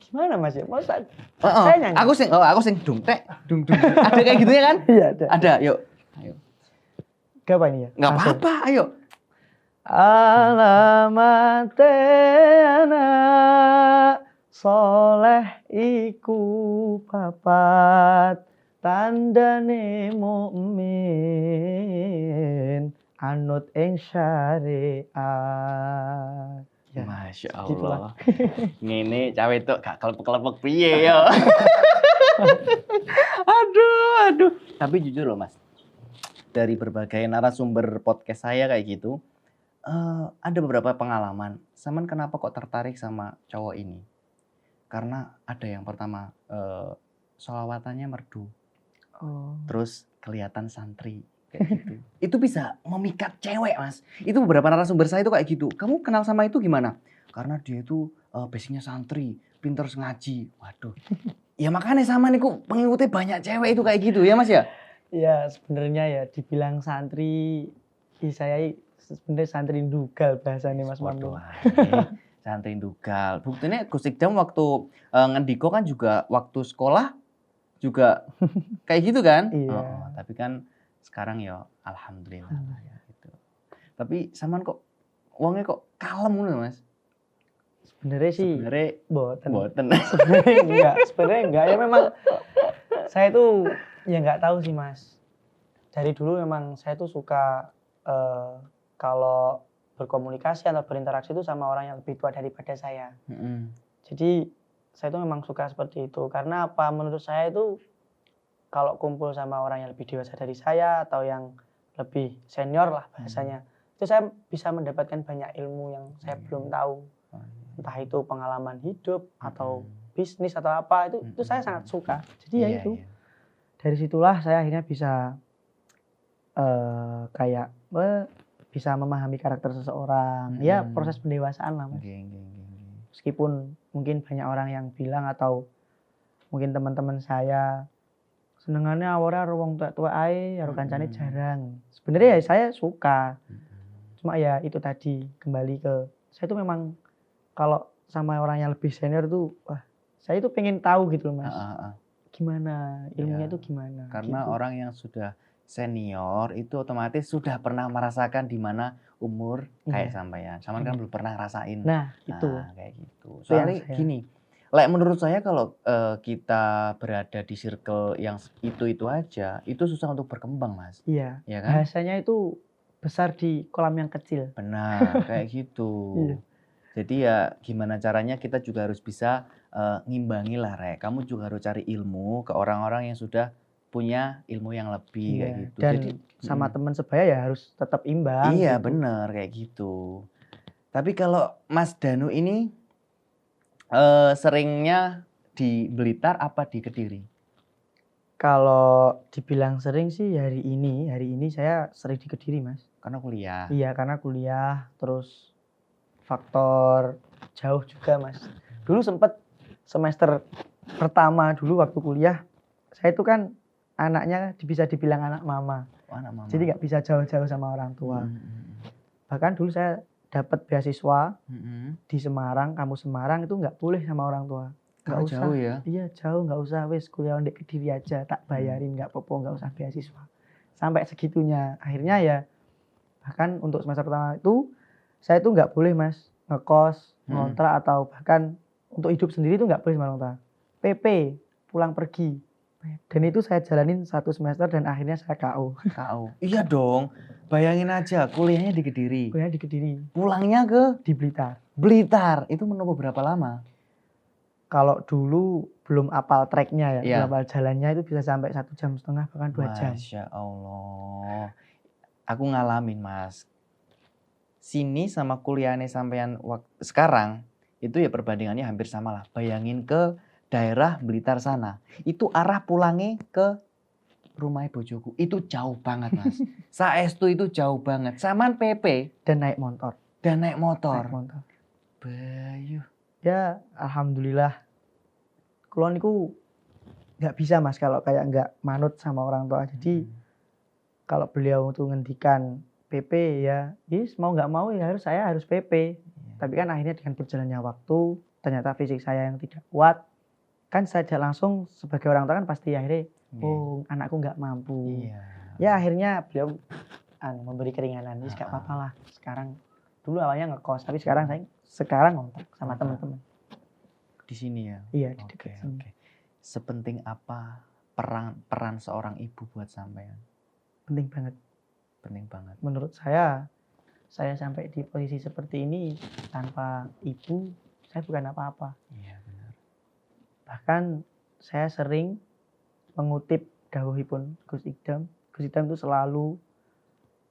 Gimana Mas ya? Masa saya nyanyi. Aku sing dung. Ada kayak gitu ya kan? Iya, ada. Ada, yuk. Ayo. Gak apa ini ya? Gak apa-apa, ayo. Alamat anak soleh iku papat tandane mukmin anut ing syariat. Ya, Masya segitulah. Allah. Ngene cawe itu gak kelepek-kelepek piye ya. Aduh. Tapi jujur loh Mas, dari berbagai narasumber podcast saya kayak gitu, ada beberapa pengalaman. Saman kenapa kok tertarik sama cowok ini? Karena ada yang pertama, sholawatannya merdu, Oh. terus kelihatan santri kayak gitu. Itu bisa memikat cewek Mas. Itu beberapa narasumber saya itu kayak gitu. Kamu kenal sama itu gimana? Karena dia itu basicnya santri, pinter ngaji. Waduh. Ya makanya sama nih kok pengikutnya banyak cewek itu kayak gitu ya Mas ya? Ya sebenarnya ya dibilang santri, saya sebenarnya santri dugal bahasanya Mas Waduh, Mamnu. santri dugal. Buktinya Gus Ikdam waktu ngendiko kan juga waktu sekolah juga kayak gitu kan? Iya. Tapi kan sekarang ya alhamdulillah lah ya gitu. Tapi saman kok uangnya kok kalem loh Mas. Sebenarnya sih boten. Sebenarnya enggak ya, memang saya tuh ya nggak tahu sih Mas. Dari dulu memang saya tuh suka kalau berkomunikasi atau berinteraksi itu sama orang yang lebih tua daripada saya. Jadi saya tuh memang suka seperti itu karena apa? Menurut saya itu kalau kumpul sama orang yang lebih dewasa dari saya atau yang lebih senior lah bahasanya, itu saya bisa mendapatkan banyak ilmu yang saya belum tahu. Entah itu pengalaman hidup atau bisnis atau apa, itu saya sangat suka. Jadi ya itu. Dari situlah saya akhirnya bisa kayak bisa memahami karakter seseorang. Ya proses pendewasaan lah Mas. Meskipun mungkin banyak orang yang bilang atau mungkin teman-teman saya senengannya awalnya wong tua ae karo kancane jarang. Sebenarnya ya saya suka. Cuma ya itu tadi kembali ke saya itu memang kalau sama orang yang lebih senior tuh wah, saya itu pengen tahu gitu loh Mas. Gimana ilmunya itu gimana? Karena gitu. Orang yang sudah senior itu otomatis sudah pernah merasakan di mana umur kayak sampean. Saman kan belum pernah rasain. Nah, itu. Kayak gitu. Soalnya gini, menurut saya kalau kita berada di circle yang itu aja, itu susah untuk berkembang, Mas. Iya. Ya kan? Bahasanya itu besar di kolam yang kecil. Benar, kayak gitu. Jadi ya gimana caranya kita juga harus bisa ngimbangi lah, Rek. Kamu juga harus cari ilmu ke orang-orang yang sudah punya ilmu yang lebih kayak gitu. Dan jadi sama teman sebaya ya harus tetap imbang. Iya, gitu. bener kayak gitu. Tapi kalau Mas Danu ini seringnya di Blitar apa di Kediri? Kalau dibilang sering sih hari ini saya sering di Kediri Mas. Karena kuliah. Iya, karena kuliah, terus faktor jauh juga Mas. Dulu sempat semester pertama dulu waktu kuliah, saya itu kan anaknya bisa dibilang anak mama. Anak mama. Jadi nggak bisa jauh-jauh sama orang tua. Bahkan dulu saya dapat beasiswa di Semarang, kampus Semarang itu nggak boleh sama orang tua. Nggak usah. Jauh ya? Iya jauh, nggak usah wes kuliah di Kediri aja, tak bayarin nggak apa-apa, nggak usah beasiswa. Sampai segitunya. Akhirnya ya bahkan untuk semester pertama itu saya itu nggak boleh Mas ngekos, ngontrak atau bahkan untuk hidup sendiri itu nggak boleh sama orang tua. PP, pulang pergi. Dan itu saya jalanin 1 semester dan akhirnya saya KO. KO. Iya dong. Bayangin aja kuliahnya di Kediri. Kuliahnya di Kediri. Pulangnya ke di Blitar. Blitar. Itu menempuh berapa lama? Kalau dulu belum apal treknya ya, belum apal jalannya itu bisa sampai 1,5 jam bahkan 2 jam. Masya Allah. Aku ngalamin Mas. Sini sama kuliahnya sampean sekarang itu ya perbandingannya hampir sama lah. Bayangin ke daerah Blitar sana, itu arah pulangnya ke rumah bojoku, itu jauh banget Mas. Saestu itu jauh banget, saman PP dan naik motor. Bayu. Ya alhamdulillah. Kulon niku nggak bisa Mas kalau kayak nggak manut sama orang tua. Jadi kalau beliau tuh ngendikan PP ya, mau nggak mau ya saya harus PP. Tapi kan akhirnya dengan berjalannya waktu, ternyata fisik saya yang tidak kuat. Kan saya langsung sebagai orang tua kan pasti akhirnya anakku nggak mampu. Ya akhirnya beliau memberi keringanan. Ini nggak apa-apa lah. Sekarang dulu awalnya ngekos, tapi sekarang ngontrak sama teman-teman. Di sini ya? Iya, di dekat sini. Sepenting apa peran seorang ibu buat sampean? Penting banget. Penting banget. Menurut saya saya sampai di posisi seperti ini tanpa ibu, saya bukan apa-apa. Iya, benar. Bahkan saya sering mengutip dawuhipun Gus Idam. Gus Idam itu selalu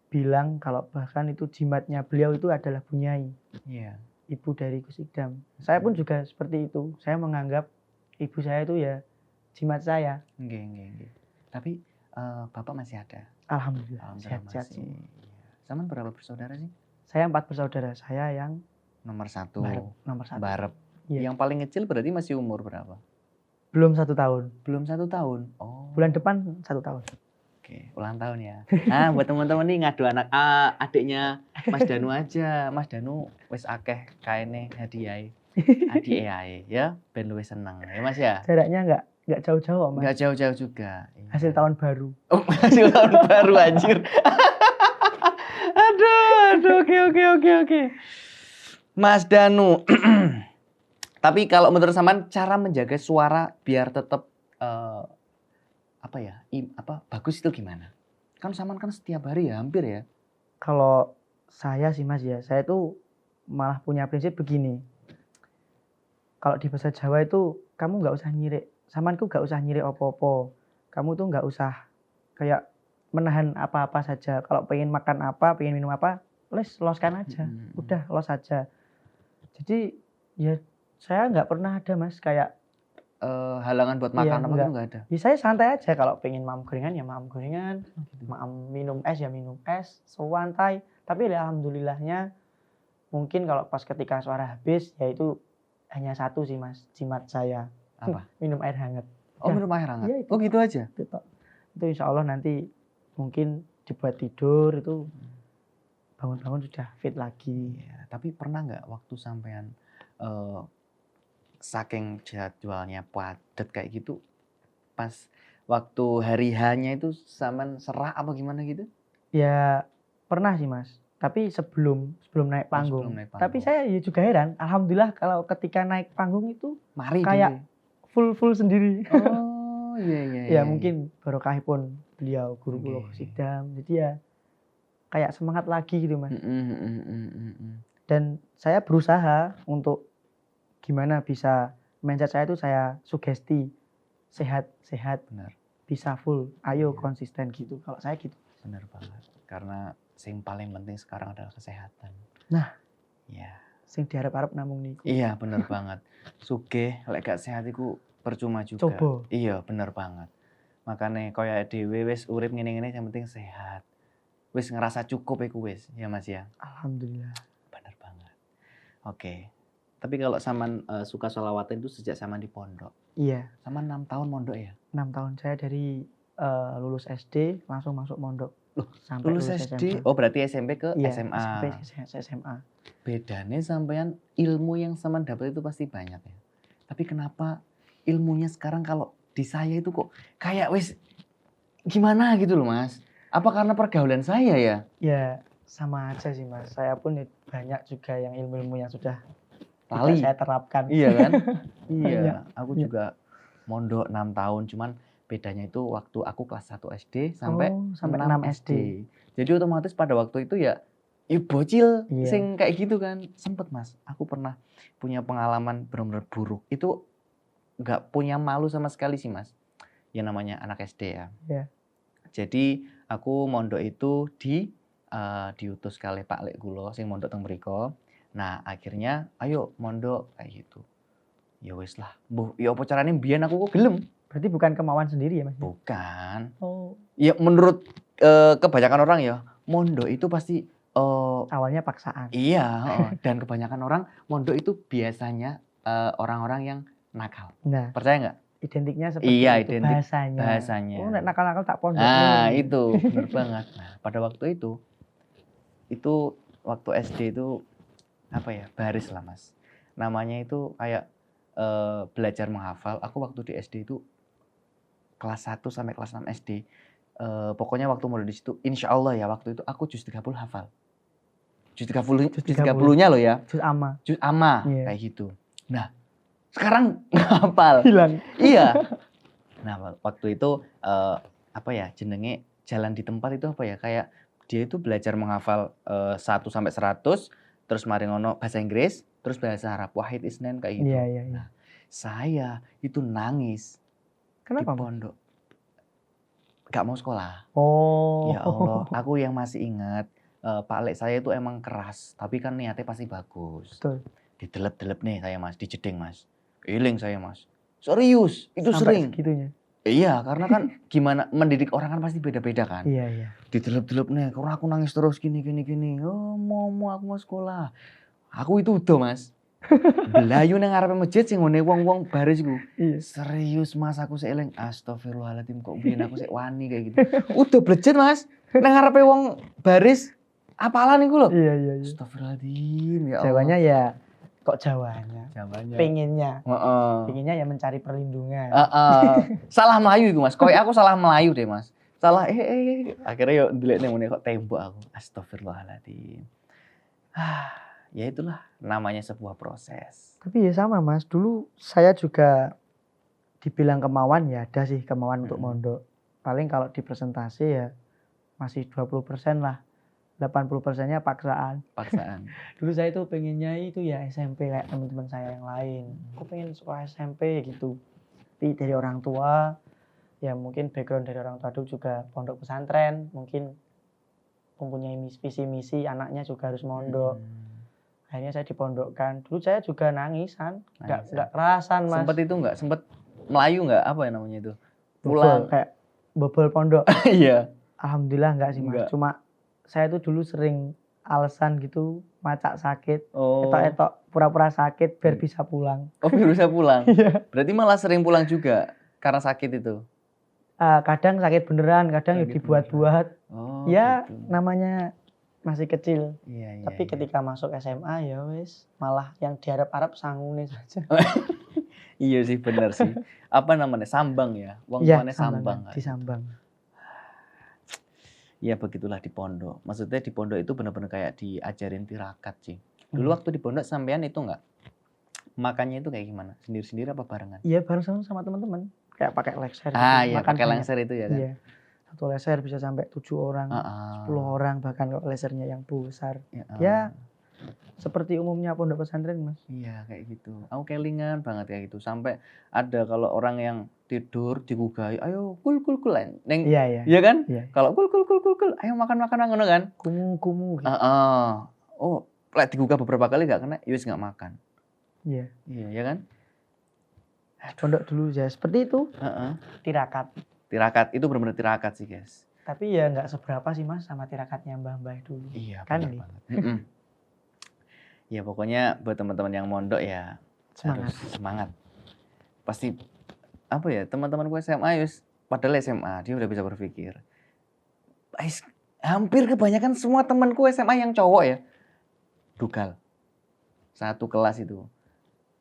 bilang kalau bahkan itu jimatnya beliau itu adalah Bunyai, Iya. ibu dari Gus Idam. Saya pun juga seperti itu. Saya menganggap ibu saya itu ya jimat saya. Nggih. Tapi Bapak masih ada. Alhamdulillah, Alhamdulillah sehat-sehat masih. semua. Iya. Sama berapa bersaudara sih? Saya 4 bersaudara. Saya yang Nomor 1. nomor 1. Barep. Iya. Yang paling kecil berarti masih umur berapa? Belum 1 tahun. Belum 1 tahun. Oh. Bulan depan 1 tahun. Oke, ulang tahun ya. Nah, buat teman-teman nih ngadu anak adiknya Mas Danu aja. Mas Danu wis akeh kaene hadiah. Adike ae ya, ben luwih seneng ya Mas ya. Jaraknya nggak jauh-jauh kok, Mas. Enggak jauh-jauh juga. Iya. Hasil tahun baru. Oh, hasil tahun baru anjir. Aduh, oke. Mas Danu. Tapi kalau menurut sampean cara menjaga suara biar tetap bagus itu gimana? Kan sampean kan setiap hari ya, hampir ya. Kalau saya sih Mas ya, saya tuh malah punya prinsip begini. Kalau di bahasa Jawa itu kamu nggak usah nyirik, samanku nggak usah nyirik opo-opo. Kamu tuh nggak usah kayak menahan apa-apa saja. Kalau pengen makan apa, pengen minum apa, loskan aja. Udah los aja. Jadi ya saya nggak pernah ada Mas kayak halangan buat makan apa gitu nggak ada. ya saya santai aja, kalau pengen mam gorengan ya mam gorengan, mam minum es ya minum es, santai. Tapi ya alhamdulillahnya mungkin kalau pas ketika suara habis ya itu hanya satu sih Mas, jimat saya. Apa? Minum air hangat. Oh, minum air hangat. Iya, itu. Oh, gitu aja. Itu insya Allah nanti mungkin dibuat tidur itu bangun-bangun sudah fit lagi. Iya, tapi pernah nggak waktu sampean saking jadwalnya padat kayak gitu, pas waktu hari hanya itu sampean serak apa gimana gitu? Ya pernah sih Mas, tapi sebelum naik panggung. Sebelum naik panggung. Tapi saya ya juga heran, alhamdulillah kalau ketika naik panggung itu Mari kayak full sendiri. Oh iya. Ya mungkin barokahipun beliau guru kula Gus Idam. Jadi ya kayak semangat lagi gitu Mas. Dan saya berusaha untuk gimana bisa mindset saya itu saya sugesti sehat, Benar. bisa full, ayo konsisten gitu. Kalau saya gitu. Benar banget. Karena yang paling penting sekarang adalah kesehatan. Nah, ya. Sing diharap-harap namung niku. Iya, benar banget. Sugih lek gak sehat iku percuma juga. Coba. Iya, benar banget. Makanya kaya dhewe wis urip ngene-ngene yang penting sehat. Wis ngerasa cukup iku wis, ya Mas ya. Alhamdulillah. Benar banget. Oke. Tapi kalau saman suka sholawatan itu sejak saman di pondok. Iya. Saman 6 tahun mondok ya? 6 tahun saya dari lulus SD langsung masuk mondok. Loh, sampai lulus SD. SMA. Oh, berarti SMP ke Iya, SMA. SMP ke SMA. Bedanya sampean ilmu yang saman dapat itu pasti banyak ya. Tapi kenapa ilmunya sekarang kalau di saya itu kok kayak wis gimana gitu loh Mas? Apa karena pergaulan saya ya? Ya, sama aja sih Mas. Saya pun banyak juga yang ilmu-ilmu yang sudah Lali. saya terapkan. Iya kan? Banyak. Iya, aku juga mondok 6 tahun, cuman bedanya itu waktu aku kelas 1 SD sampai 6 SD. Jadi otomatis pada waktu itu ya bocil Iya. sing kayak gitu kan. Sempet Mas, aku pernah punya pengalaman benar-benar buruk. Itu nggak punya malu sama sekali sih Mas. Ya namanya anak SD ya. Iya. Jadi aku mondok itu diutus kali Pak Lek Kulo sing mondok teng mriko. Nah, akhirnya ayo mondok kayak gitu. Ya wis lah. Mbuh, ya apa carane mbiyen aku kok gelem. Berarti bukan kemauan sendiri ya Mas? Bukan. Oh, Ya menurut kebanyakan orang ya, mondok itu pasti awalnya paksaan. iya, dan kebanyakan orang mondok itu biasanya orang-orang yang nakal. Nah, Percaya nggak? identiknya seperti Iya, itu identik bahasanya. Oh, nek nakal-nakal tak pondok. Nah, itu bener banget. Nah, pada waktu itu waktu SD itu apa ya, baris lah Mas. Namanya itu kayak belajar menghafal. Aku waktu di SD itu kelas 1 sampai kelas 6 SD. Pokoknya waktu mulai di situ, insya Allah ya waktu itu aku juz 30 hafal. Juz 30-nya loh ya. Juz amma. Juz amma, Iya. kayak gitu. Nah, sekarang nggak hafal. Hilang. Iya. Nah, waktu itu apa ya jenenge jalan di tempat itu apa ya kayak dia itu belajar menghafal 1 sampai 100, terus mari ngono bahasa Inggris, terus bahasa Arab, wahid isnen kayak gitu. Iya, iya, iya. Nah, saya itu nangis di Kenapa, Mas? pondok. Gak mau sekolah. Oh. Ya Allah, aku yang masih ingat Pak Lek saya itu emang keras, tapi kan niatnya pasti bagus. Betul. Didelep-delep nih saya Mas, dijeding Mas. Iling saya Mas. Serius, itu Sampai sering. segitunya. Iya, karena kan gimana mendidik orang kan pasti beda-beda kan. Iya, iya. Didelep-delep nih, karena aku nangis terus gini. Oh, mau aku mau sekolah. Aku itu udah Mas. Belayu nang ngarepe masjid sing ngene wong-wong baris iku. Iya. Serius Mas, aku sik eling astagfirullahaladzim kok biyen aku sik wani kayak gitu. Udah blejet Mas, nang ngarepe wong baris apalan iku lho. Iya, iya, iya. Astagfirullahaladzim ya Allah. Jawanya ya kok Jawanya. Jawanya. Pengennya. Heeh. Pengennya ya mencari perlindungan. Salah Melayu iku Mas. Koyo aku salah Melayu deh Mas. Salah akhirnya yo ndelik nang ngene kok tembok aku. Astagfirullahaladzim. Ya itulah namanya sebuah proses. Tapi ya sama Mas, dulu saya juga dibilang kemauan ya ada sih kemauan untuk mondok. Paling kalau di presentasi ya masih 20% lah. 80%-nya paksaan. Dulu saya tuh pengennya itu ya SMP kayak teman-teman saya yang lain. Aku pengen sekolah SMP gitu. Tapi dari orang tua, ya mungkin background dari orang tua dulu juga pondok pesantren. Mungkin mempunyai visi misi anaknya juga harus mondok. Akhirnya saya dipondokkan. Dulu saya juga nangisan. Nggak kerasan Mas. Sempet itu nggak? Sempet Melayu nggak? Apa ya namanya itu? Pulang. Kayak bobol pondok. Iya. Alhamdulillah enggak sih Mas. Enggak. Cuma saya tuh dulu sering alasan gitu, macak sakit, Oh. etok-etok pura-pura sakit biar bisa pulang. Oh, biar bisa pulang. Iya. Berarti malah sering pulang juga karena sakit itu. Kadang sakit beneran, kadang ya Sakit dibuat-buat. Oh, Ya gitu. namanya masih kecil. Iya, Tapi ketika masuk SMA ya wis malah yang diharap-harap sangune saja. Iya sih benar sih. Apa namanya? Sambang ya. Wong Iya, tuane sambang. di Sambang. Ya begitulah di pondok. Maksudnya di pondok itu benar-benar kayak diajarin tirakat sih. Dulu waktu di pondok sampean itu enggak? Makannya itu kayak gimana? Sendiri-sendiri apa barengan? Iya, bareng sama teman-teman. Kayak pakai lexer gitu. Iya, Makan pakai banyak. lengser itu ya kan. Iya. Satu leser bisa sampai 7 orang, 10 orang bahkan kalau lesernya yang besar. Ya, seperti umumnya pondok pesantren Mas. Iya kayak gitu. Aku kelingan banget kayak gitu. Sampai ada kalau orang yang tidur digugah, ayo kul neng. Iya. Iya kan? Iya. Kalau kul, ayo makan ngono kan? Kumu gitu. Oh, lek digugah beberapa kali nggak kena, yus nggak makan. Iya. Iya, ya kan? Pondok dulu ya seperti itu. Tirakat. Tirakat itu benar-benar tirakat sih guys. Tapi ya nggak seberapa sih Mas sama tirakatnya mbah-mbah dulu. Iya kan benar banget. Ya pokoknya buat teman-teman yang mondok ya Semangat. harus semangat. Pasti apa ya teman-temanku SMA yus padahal SMA dia udah bisa berpikir. Hampir kebanyakan semua temanku SMA yang cowok ya dugal. Satu kelas itu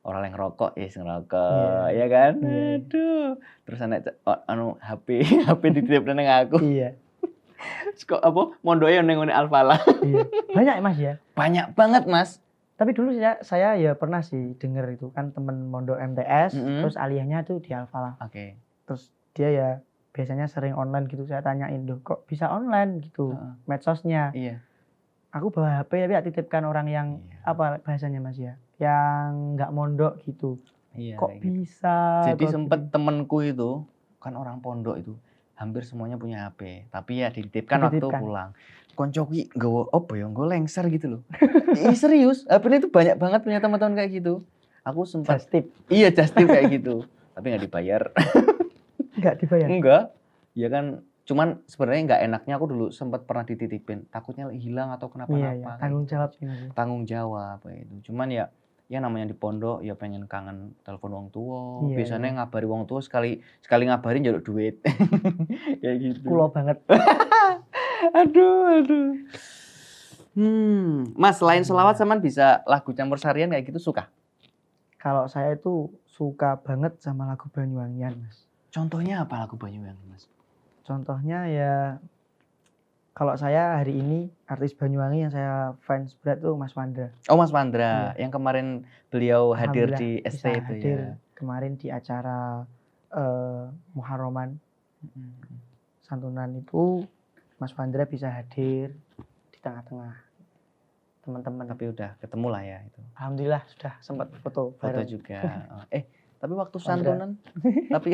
orang yang ngerokok ngerokok ya kan. Aduh. Terus anak HP dititip nang aku. Iya. Kok apa mondoknya nang ngene Alfalah. Iya. Banyak Mas ya. Banyak banget Mas. Tapi dulu saya ya pernah sih denger itu kan temen mondok MTS, terus aliyahnya tuh di Alfalah. Oke. Terus dia ya biasanya sering online gitu, saya tanyain loh kok bisa online gitu medsosnya. Iya. Aku bawa HP tapi titipkan orang yang apa bahasanya Mas ya, yang nggak mondok gitu. Iya. Kok bisa? Jadi kok sempet gitu. temenku itu kan orang pondok itu hampir semuanya punya HP, tapi ya dititipkan waktu pulang. Koncoki nggawa apa ya, nggawa lengser gitu loh. Serius, HP itu banyak banget punya teman-teman kayak gitu. Aku sempat Just tip. Iya, just tip kayak gitu. Tapi nggak dibayar. Nggak dibayar? Enggak. Ya kan, cuman sebenarnya nggak enaknya aku dulu sempat pernah dititipin. Takutnya hilang atau kenapa-napa. Iya. Tanggung jawab sih. Tanggung jawab kayak itu. Cuman ya namanya di pondok ya pengen kangen telepon wong tua. Iya, Biasanya ngabari wong tua sekali ngabarin jaluk duit. Kayak gitu. Kulo banget. Aduh. Mas, selain selawat Saman bisa lagu campur sarian kayak gitu suka? Kalau saya itu suka banget sama lagu Banyuwangian, Mas. Contohnya apa lagu Banyuwangi, Mas? Contohnya ya kalau saya hari ini artis Banyuwangi yang saya fans berat tuh Mas Wandra. Oh, Mas Wandra, yang kemarin beliau hadir di ST itu hadir ya. Kemarin di acara Muharraman santunan itu Mas Fandra bisa hadir di tengah-tengah teman-teman. Tapi udah ketemu lah ya itu. Alhamdulillah sudah sempat foto Foto bareng. juga. Tapi waktu Fandra. santunan tapi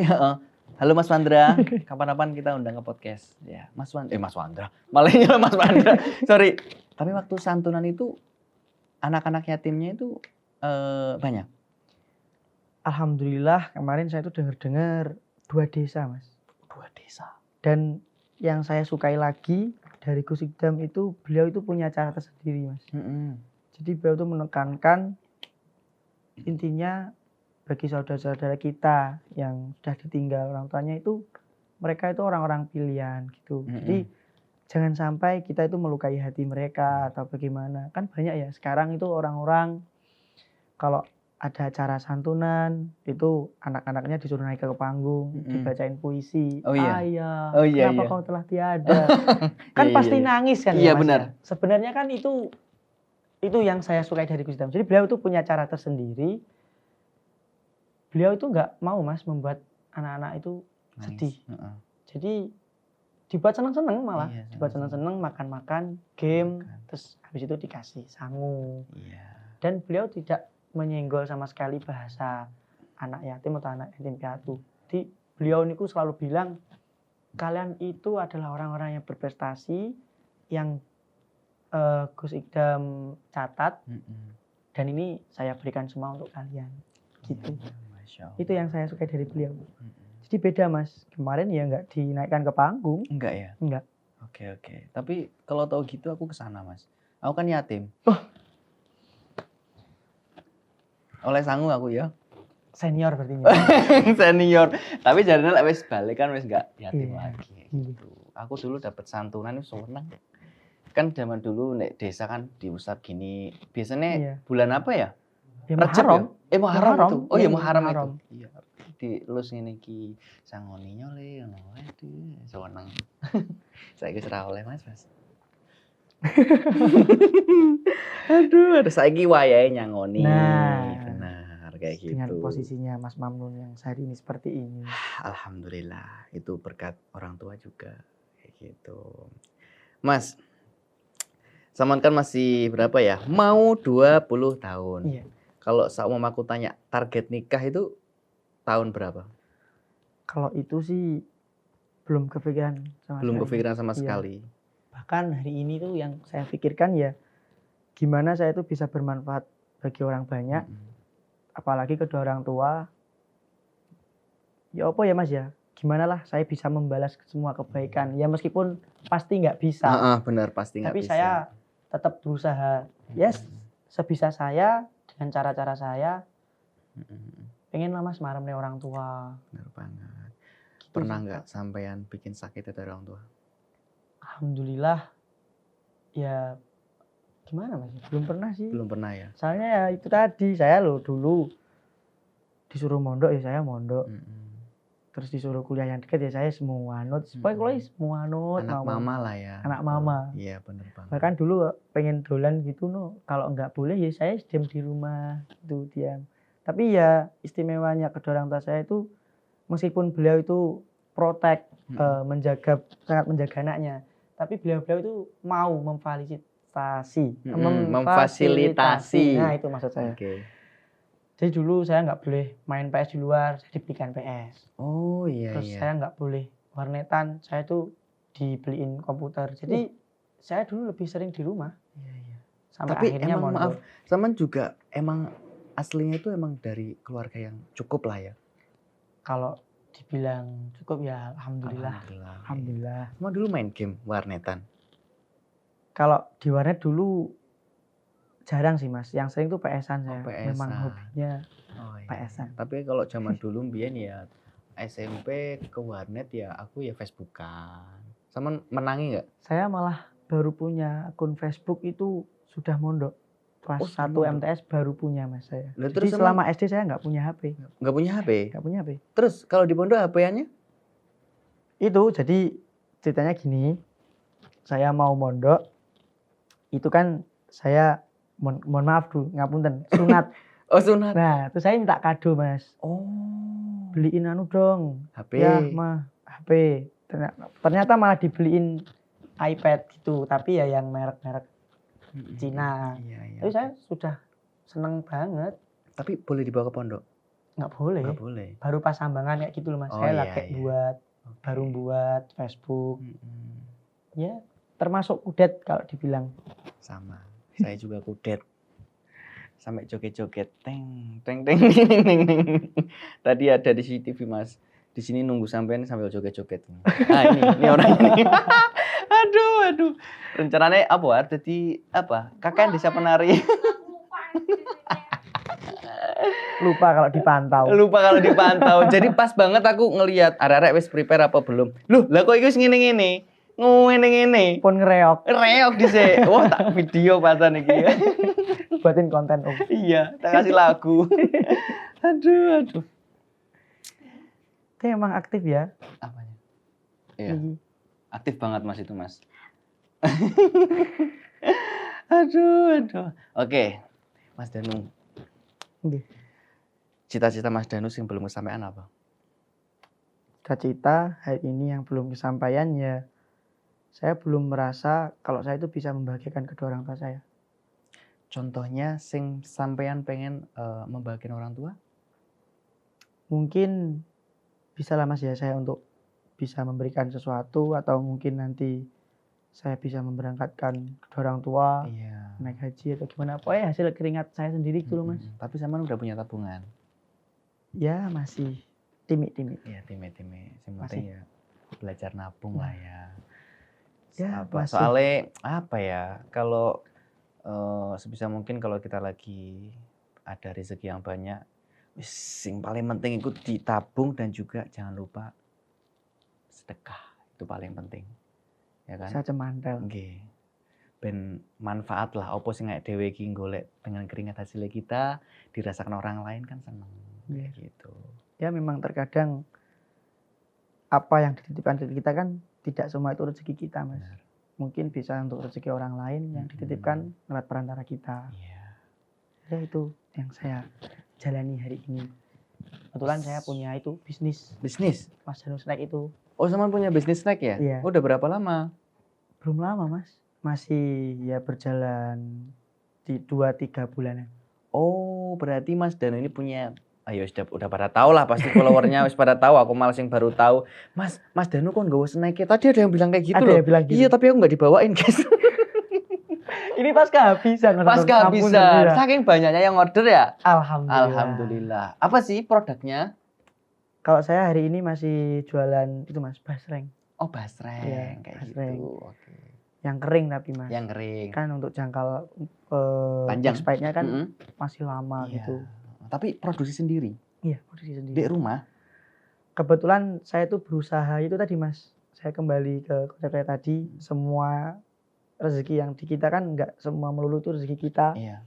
halo Mas Fandra, kapan-kapan kita undang ke podcast. Ya, Mas Fandra. Malahnya Mas Fandra. Sorry. Tapi waktu santunan itu anak-anak yatimnya itu banyak. Alhamdulillah kemarin saya tuh dengar-dengar 2 desa, Mas. 2 desa. Dan yang saya sukai lagi dari Gus Ikdam itu beliau itu punya cara tersendiri, Mas. Jadi beliau itu menekankan intinya bagi saudara-saudara kita yang sudah ditinggal orang tuanya itu mereka itu orang-orang pilihan gitu. Jadi jangan sampai kita itu melukai hati mereka atau bagaimana. Kan banyak ya sekarang itu orang-orang kalau ada acara santunan itu anak-anaknya disuruh naik ke panggung, dibacain puisi. Oh iya. Ayah, Oh iya, kenapa iya. kau telah tiada? Kan Iya, pasti iya. nangis kan Iya, ya, Mas, benar. ya? Sebenarnya kan itu yang saya sukai dari Gus Ikdam. Jadi beliau itu punya cara tersendiri. Beliau itu nggak mau, Mas, membuat anak-anak itu sedih. Jadi dibuat seneng-seneng malah. Iya, Dibuat seneng-seneng, makan-makan, game, Makan. terus habis itu dikasih sangu. Iya. Dan beliau tidak menyenggol sama sekali bahasa anak yatim atau anak yatim piatu. Jadi beliau niku selalu bilang, kalian itu adalah orang-orang yang berprestasi, yang Gus Ikdam catat, dan ini saya berikan semua untuk kalian. Gitu. Masya Allah. Itu yang saya suka dari beliau. Jadi beda, Mas. Kemarin ya nggak dinaikkan ke panggung. Enggak ya? Enggak. Oke. Tapi kalau tahu gitu aku kesana, Mas. Aku kan yatim. Oh. Oleh sangu aku ya. Senior berarti. Senior. Tapi jadinya wis balik kan wis enggak yatim Iya. lagi. Gitu. Aku dulu dapat santunan itu seneng. Kan zaman dulu nek desa kan diusap gini. Biasanya Iya. bulan apa ya? Ya, Rejab Muharram. ya? Muharram Muharram. itu. Oh iya Iya, Muharram Muharram. itu. Iya. Dilus ngene iki sangoni nyole ngono wae di seneng. Saiki wis ora oleh Mas. Aduh, saiki wayahe nyangoni. Nah, benar kayak gitu. dengan posisinya Mas Mamnun yang saat ini seperti ini. Alhamdulillah, itu berkat orang tua juga kayak gitu. Mas, Saman kan masih berapa ya? Mau 20 tahun. Iya. Kalau seumpama aku tanya target nikah itu tahun berapa? Kalau itu sih belum kepikiran sama Belum sekali. kepikiran sama Iya. sekali. Bahkan hari ini tuh yang saya pikirkan ya gimana saya itu bisa bermanfaat bagi orang banyak, apalagi kedua orang tua. Ya apa ya Mas ya? Gimana lah saya bisa membalas semua kebaikan. Ya meskipun pasti nggak bisa. Benar pasti nggak Tapi bisa. saya tetap berusaha. Yes, sebisa saya dengan cara-cara saya pengen lah Mas maremne orang tua. Benar banget. Gitu Pernah sih, nggak Kak. sampean bikin sakit dari orang tua? Alhamdulillah ya gimana Mas? Belum pernah sih. Belum pernah ya? Soalnya ya itu tadi saya loh dulu disuruh mondok ya saya mondok. Terus disuruh kuliah yang dekat ya saya semua nut. Pokoknya kalau semua nut. Anak mama lah ya. Anak mama. Iya benar banget. Bahkan dulu pengen dolan gitu no. Kalau nggak boleh ya saya diam di rumah itu diam. Tapi ya istimewanya kedua orang tua saya itu meskipun beliau itu protek menjaga sangat menjaga anaknya, tapi beliau itu mau memfasilitasi. Nah itu maksud saya. Oke. Jadi dulu saya nggak boleh main PS di luar, saya dibelikan PS. Oh iya. Terus saya nggak boleh warnetan, saya tuh dibeliin komputer. Jadi saya dulu lebih sering di rumah. Iya. Sampai Tapi akhirnya emang mondok. maaf, Saman juga emang aslinya itu emang dari keluarga yang cukup lah ya. Kalau dibilang cukup ya alhamdulillah. Alhamdulillah. Saman dulu main game warnetan. Kalau di warnet dulu jarang sih Mas. Yang sering tuh PS-an saya. PS-an. Memang hobinya Oh iya. PS-an. Tapi kalau zaman dulu mbiyen ya SMP ke warnet ya aku ya Facebookan. Saman menangi nggak? Saya malah baru punya akun Facebook itu sudah mondok. Kelas Oh, 1 mondok. MTS baru punya Mas saya. Lah, Jadi terus selama SD saya nggak punya HP. Nggak punya HP. Nggak punya HP. Terus kalau di pondok HP-nya? Itu jadi ceritanya gini. Saya mau mondok. Itu kan saya mohon maaf dulu, ngapunten, sunat. Oh sunat. Nah, terus saya minta kado Mas. Oh. Beliin anu dong. HP. Ya mah HP. Ternyata malah dibeliin iPad gitu, tapi ya yang merek-merek Cina. Iya. Tapi saya sudah seneng banget. Tapi boleh dibawa ke pondok? Nggak boleh. Nggak boleh. Baru pas sambangan kayak gitu loh Mas. Oh, Saya iya, lagi iya. buat, Oke. baru buat Facebook. Mm-mm. Ya, termasuk kudet kalau dibilang. Sama. Saya juga kudet. Sampai joget-joget. Teng, teng, teng, teng, teng, teng, teng. Tadi ada di CCTV Mas. Di sini nunggu sampean sambil joget-joget. Ah ini orangnya nih. Aduh. Rencananya apa? Jadi apa? KKN Desa Penari. Lupa kalau dipantau. Lupa kalau dipantau. Jadi pas banget aku ngelihat arek-arek wis prepare apa belum. Loh, lah kok iki wis ngene-ngene. Ngene-ngene. Pun ngereok. Reok dhisik. Wah, tak video pasan iki. Buatin konten Om. Iya, tak kasih lagu. Aduh. Itu emang aktif ya. Apanya? Iya, Iya. aktif banget Mas itu, Mas. Aduh. Oke. Mas Danu. Nggih. Cita-cita Mas Danu yang belum kesampaian apa? Cita-cita hari ini yang belum kesampaian ya, saya belum merasa kalau saya itu bisa membahagiakan kedua orang tua saya. Contohnya sing sampean pengen membahagiakan orang tua? Mungkin bisa lah Mas ya, saya untuk bisa memberikan sesuatu, atau mungkin nanti saya bisa memberangkatkan kedua orang tua Iya. naik haji atau gimana. Pokoknya hasil keringat saya sendiri gitu loh Mas. Tapi sampean udah punya tabungan. Ya masih timik-timik. Iya, time-time. Yang Masih. penting ya belajar nabung lah ya. Ya, masih. Soalnya apa ya? Kalau sebisa mungkin kalau kita lagi ada rezeki yang banyak, yang paling penting itu ditabung dan juga jangan lupa sedekah. Itu paling penting. Ya kan? Saya cemantel. Nggih. Ben manfaat lah opo sing kayak dhewe iki golek dengan keringat hasilnya kita dirasakan orang lain kan seneng. Iya. Gitu. Ya memang terkadang apa yang dititipkan ke kita kan tidak semua itu rezeki kita Mas. Benar. Mungkin bisa untuk rezeki orang lain yang dititipkan lewat perantara kita. Iya. Ya itu yang saya jalani hari ini. Kebetulan saya punya itu bisnis Bisnis. Mas Danu Snack itu. Oh, sama punya bisnis snack ya? Iya. Udah berapa lama? Belum lama Mas. Masih ya berjalan di 2-3 bulanan. Oh, berarti Mas Danu ini punya ayo udah pada tahu lah pasti followernya wis pada tahu, aku malah yang baru tahu. Mas Danu kok nggak usah naik. Tadi ada yang bilang kayak gitu Ada loh. yang bilang gitu. Iya, tapi aku nggak dibawain, guys. Ini pas kehabisan. Pas kehabisan. Saking banyaknya yang order ya. Alhamdulillah. Apa sih produknya? Kalau saya hari ini masih jualan itu Mas, basreng. Oh, basreng Iya, kayak basreng. gitu. Oke. Yang kering tapi Mas. Yang kering. Kan untuk jangkal Panjang. expirednya kan Mm-mm. masih lama Iya. gitu. Tapi produksi sendiri Iya, produksi sendiri. di rumah. Kebetulan saya tuh berusaha itu tadi Mas. Saya kembali ke konsep saya tadi, semua rezeki yang di kita kan nggak semua melulu itu rezeki kita. Iya.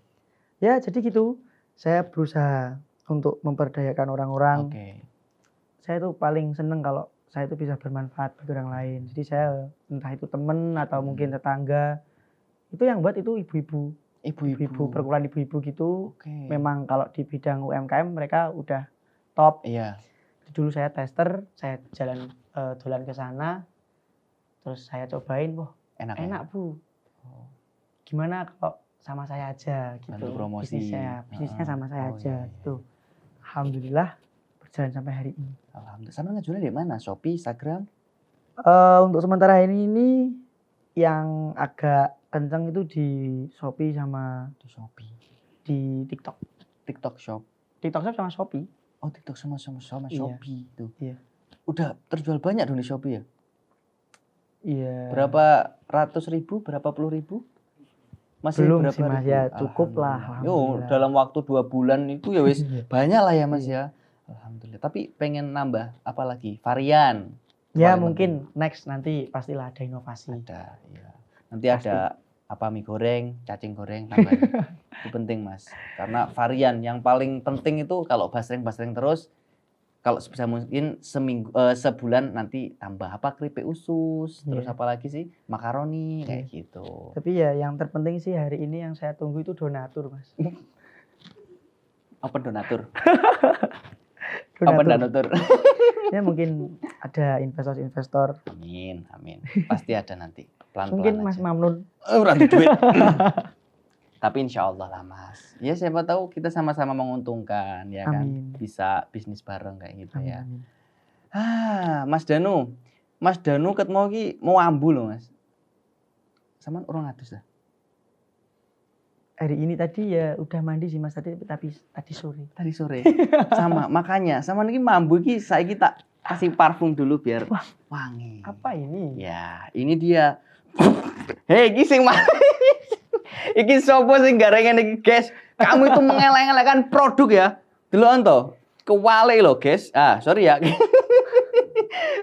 Ya jadi gitu. Saya berusaha untuk memperdayakan orang-orang. Oke. Saya tuh paling seneng kalau saya itu bisa bermanfaat bagi orang lain. Jadi saya entah itu temen atau mungkin tetangga, itu yang buat itu ibu-ibu, perkumpulan ibu-ibu gitu. Oke. Memang kalau di bidang UMKM mereka udah top. Iya. Dulu saya tester, saya jalan ke sana, terus saya cobain, wah Enak. enak Bu. Oh. Gimana kalau sama saya aja gitu. Bantu promosi. Bisnisnya sama saya Oh, aja iya. gitu. Alhamdulillah berjalan sampai hari ini. Alhamdulillah. Sama ngejualnya di mana? Shopee, Instagram? Untuk sementara ini yang agak kenceng itu di Shopee sama Di Shopee. di TikTok. TikTok Shop. TikTok Shop sama Shopee. Oh, TikTok sama Iya. Shopee itu. Iya. Udah terjual banyak dong di Shopee ya? Iya. Berapa ratus ribu? Berapa puluh ribu? Masih Belum berapa sih Mas, ribu? ya cukup lah. Yo, Alhamdulillah. dalam waktu 2 bulan itu ya wis banyak lah ya Mas Iya. ya. Alhamdulillah. Tapi pengen nambah apa lagi? Varian. Ya Paling mungkin next nanti pastilah ada inovasi. ada, ya. Nanti ada apa mie goreng, cacing goreng tambahin. Itu penting Mas. Karena varian yang paling penting itu kalau basreng terus, kalau sebisa mungkin sebulan nanti tambah apa keripik usus, terus Iya. apa lagi sih makaroni kayak gitu. Tapi ya yang terpenting sih hari ini yang saya tunggu itu donatur Mas. Open donatur. Open donatur. Ya mungkin ada investor-investor. Amin. Pasti ada nanti. pelan-pelan Mungkin Mas aja. Mamnun. Ora duit. Tapi insya Allah lah Mas. Ya siapa tahu kita sama-sama menguntungkan ya kan. Amin. Bisa bisnis bareng kayak gitu Amin, ya. amin. Mas Danu. Mas Danu ket mau ki mau ambu loh Mas. Sampean urung adus dah. Hari ini tadi ya udah mandi sih Mas tapi tadi sore. Tadi sore. Sama, makanya sama niki mambu ki saiki tak kasih parfum dulu biar wangi. Apa ini? Ya, ini dia. Hei, iki sing iki sopo sing garengan iki, guys? Kamu itu mengeleng-elengkan produk ya. Deloken to. Kewale lho, guys. Sorry ya.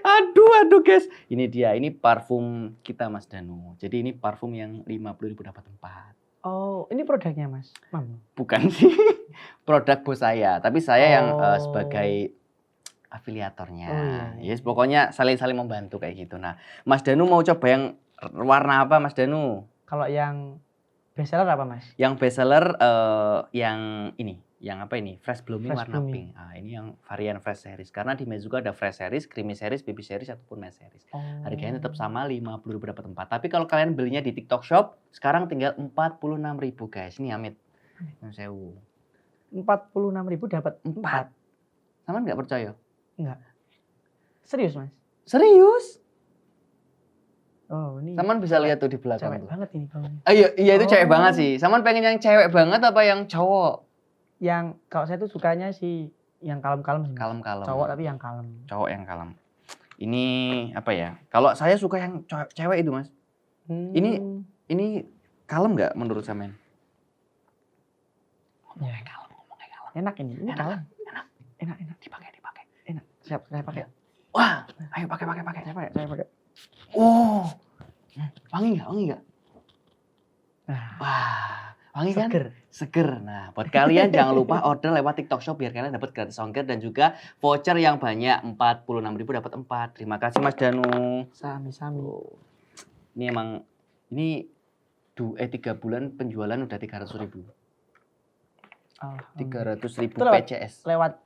Aduh, guys. Ini dia, ini parfum kita Mas Danu. Jadi ini parfum yang 50.000 dapat 4. Oh, ini produknya Mas Mamnun. Bukan sih. Produk bos saya, tapi saya yang Oh. sebagai afiliatornya. Oh, iya. Yes, pokoknya saling-saling membantu kayak gitu. Nah, Mas Danu mau coba yang warna apa Mas Danu? Kalau yang bestseller apa Mas? Yang bestseller yang ini, yang apa ini? Fresh Blooming Fresh warna Blooming. pink. Ini yang varian Fresh Series. Karena di Mezuka ada Fresh Series, Creamy Series, Baby Series ataupun Matte Series. Oh. Harganya tetap sama 50.000 dapat 4. Tapi kalau kalian belinya di TikTok Shop, sekarang tinggal 46.000 guys. Ini Amit. Sewu. 46.000 dapat 4. Sama nggak percaya? Enggak. Serius Mas? Serius? Oh, ini Saman bisa lihat tuh di belakang cewek tuh. banget ini baunya. Iya itu cewek Oh. banget sih. Saman pengen yang cewek banget apa yang cowok? Yang kalau saya tuh sukanya sih yang kalem-kalem sih. Mas. Kalem-kalem. Cowok tapi yang kalem. Cowok yang kalem. Ini apa ya? Kalau saya suka yang cewek itu Mas. Ini kalem nggak menurut Samen? Ya. Ngomongnya kalem. Enak ini. Ini kalem. Enak. Enak. Dipakai. Enak. Siap, saya pakai. Wah, ayo pakai. Saya pakai. Oh, wangi nggak? Nah, Wah, wangi kan? seger. Seger. Nah, buat kalian jangan lupa order lewat TikTok Shop biar kalian dapat gratis ongkir dan juga voucher yang banyak 46.000 dapat 4. Terima kasih Mas Danu. Sami-sami. Ini emang ini 3 bulan penjualan udah 300.000. 300.000 Itu lewat- PCS. Lewat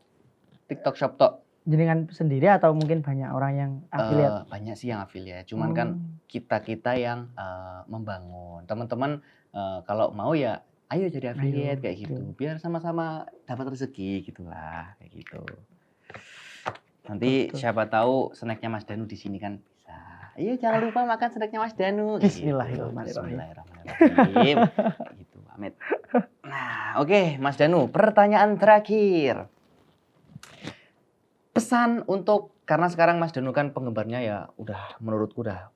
TikTok Shop tok. jenengan sendiri atau mungkin banyak orang yang afiliat? Banyak sih yang afiliat. Cuman kan kita yang membangun. Teman-teman kalau mau ya ayo jadi afiliat Ayo, kayak gitu. Biar sama-sama dapat rezeki gitulah kayak gitu. Nanti Betul. siapa tahu snacknya Mas Danu di sini kan bisa. Ayo jangan lupa makan snacknya Mas Danu. Bismillahirrahmanirrahim. Bismillahirrahmanirrahim. Gitu, Amit. Nah, oke, Mas Danu, pertanyaan terakhir. Pesan untuk karena sekarang Mas Danu kan penggemarnya ya udah menurutku udah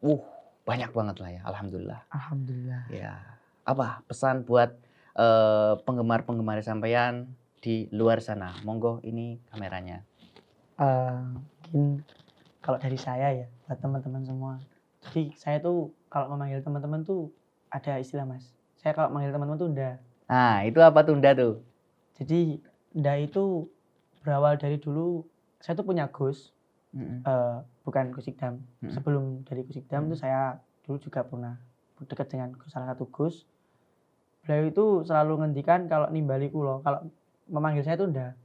banyak banget lah ya, alhamdulillah. Alhamdulillah. Ya. Apa pesan buat penggemar-penggemar sampean di luar sana? Monggo ini kameranya. Mungkin kalau dari saya ya buat teman-teman semua. Jadi saya tuh kalau memanggil teman-teman tuh ada istilah Mas. Saya kalau manggil teman-teman tuh nda. Nah, itu apa tunda tuh? Jadi nda itu berawal dari dulu saya tuh punya Gus. Bukan Gus Ikdam. Sebelum dari Gus Ikdam tuh saya dulu juga pernah dekat dengan salah satu Gus. Beliau itu selalu ngendikan kalau nimbali kulo, kalau memanggil saya tuh nda.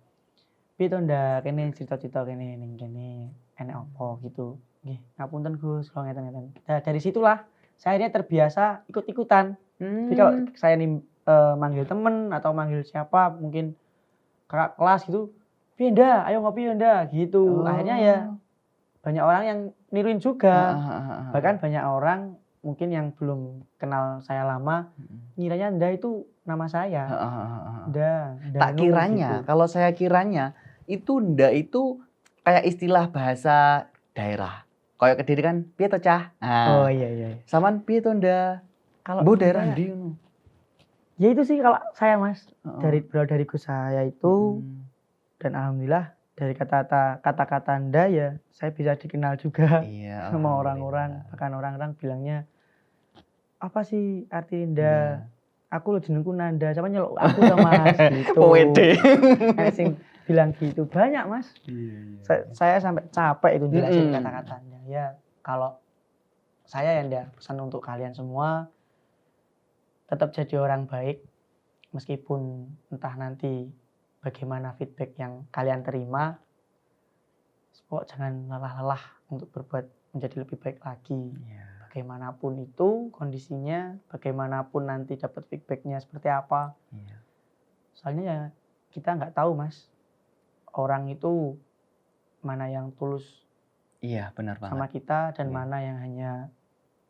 Piye to nda kene cerita-cerita kene ning kene enek apa gitu. Nggih, ngapunten Gus kalau ngeten-ngeten. Nah, dari situlah saya akhirnya terbiasa ikut-ikutan. Jadi kalau saya manggil temen atau manggil siapa mungkin kakak kelas gitu, piye nda, ayo ngopi ya nda gitu. Akhirnya ya banyak orang yang niruin juga. Bahkan banyak orang mungkin yang belum kenal saya lama ngiranya nda itu nama saya. Nda Tak kiranya, gitu. kalau saya kiranya itu nda itu kayak istilah bahasa daerah. Kayak Kediri kan piye to cah? Oh iya. Saman piye to nda? Kalau Bu daerah saya- ndi ngono? Ya itu sih kalau saya Mas, berawal dari Gus saya itu dan alhamdulillah dari kata-kata nda ya saya bisa dikenal juga Iya. sama orang-orang. alhamdulillah. Bahkan orang-orang bilangnya apa sih arti nda? Aku lo jenengku Nanda, siapa nyeluk aku sama Mas gitu. Wede. Kayak sing bilang gitu banyak Mas. Saya sampai capek itu jelasin kata-katanya. Ya kalau saya yang pesan untuk kalian semua tetap jadi orang baik meskipun entah nanti bagaimana feedback yang kalian terima. Pokoknya jangan lelah-lelah untuk berbuat menjadi lebih baik lagi. bagaimanapun itu kondisinya, bagaimanapun nanti dapat feedbacknya seperti apa. Iya. Soalnya ya kita nggak tahu Mas, orang itu mana yang tulus Iya, benar banget. sama kita dan Iya. mana yang hanya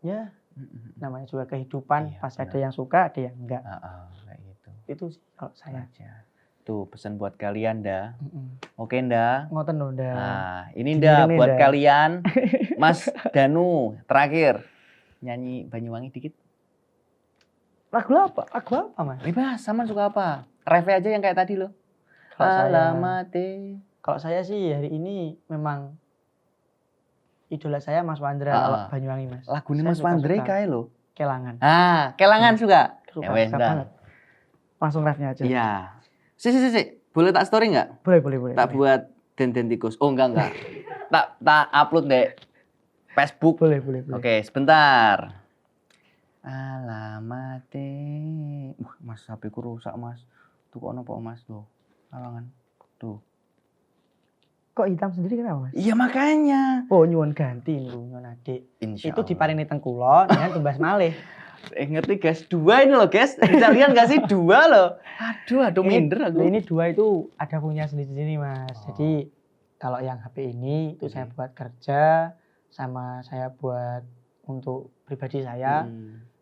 ya Mm-mm. namanya juga kehidupan, Iya, pasti ada benar. yang suka, ada yang enggak. Kayak gitu. Itu sih kalau saya. Aja. Tuh pesan buat kalian dah. Mm-mm. Oke nda. Ngoten lho, Nda. Nah, ini Giliran nda nih, buat Nda. kalian. Mas Danu, terakhir nyanyi Banyuwangi dikit. Lagu apa? Lagu apa, Mas? Bebas, sama suka apa? Reve aja yang kayak tadi loh. Kalau saya sih hari ini memang idola saya Mas Wandra kalau Banyuwangi, Mas. Lagu ini Saya Mas Wandre suka-suka. kayak lo. Kelangan. Kelangan suka. Suka, Ya wes suka dah. banget. Langsung refnya aja. Iya. Si. Boleh tak story nggak? Boleh. Tak buat den tikus. Oh enggak. tak upload deh. Facebook. Boleh. Oke, sebentar. Alamate. Mas HP ku rusak, Mas. Tuh kok nopo, Mas, tuh. Alangan. Tuh. Kok hitam sendiri kenapa, Mas? Iya makanya. Oh, nyuwun ganti niku, nyuwun adik. Insya Itu Allah. diparingi teng kula, dengan tumbas malih. Ngerti guys, 2 ini loh guys. Bisa lihat nggak sih 2 loh. Aduh minder aku. Ini 2 itu ada punya sendiri-sendiri, Mas. Oh. Jadi kalau yang HP ini itu saya buat kerja, sama saya buat untuk pribadi saya.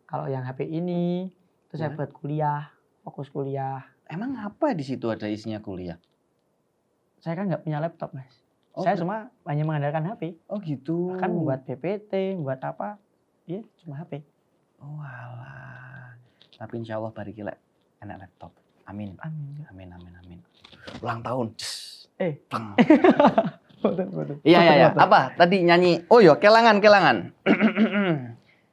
Kalau yang HP ini itu saya buat kuliah, fokus kuliah. Emang apa di situ ada isinya kuliah? Saya kan nggak punya laptop, Mas. Oh, Saya cuma hanya mengandalkan HP. Oh gitu. Bahkan membuat PPT, membuat apa, ya cuma HP. Oh alah. Tapi insya Allah bariki lek enak laptop. Amin. Amin. Ulang tahun. Pleng. Betul. Iya. Apa? Tadi nyanyi. Oh yo, kelangan.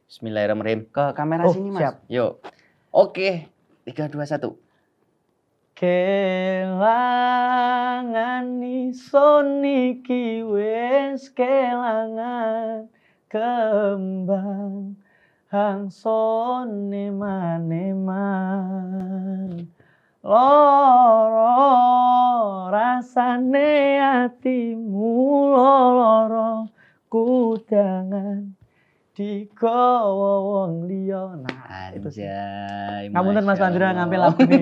Bismillahirrahmanirrahim. Ke kamera sini, Mas. Siap. Yuk. Oke. 3, 2, 1. Kelangan ison iki wis kelangan kembang hangsone maneman loro rasane atimu loro kudangan digawa wong liya. Nah, itu sih. Anjay. Ngapunten Mas Masya Wandra Allah. ngambil lagu ini.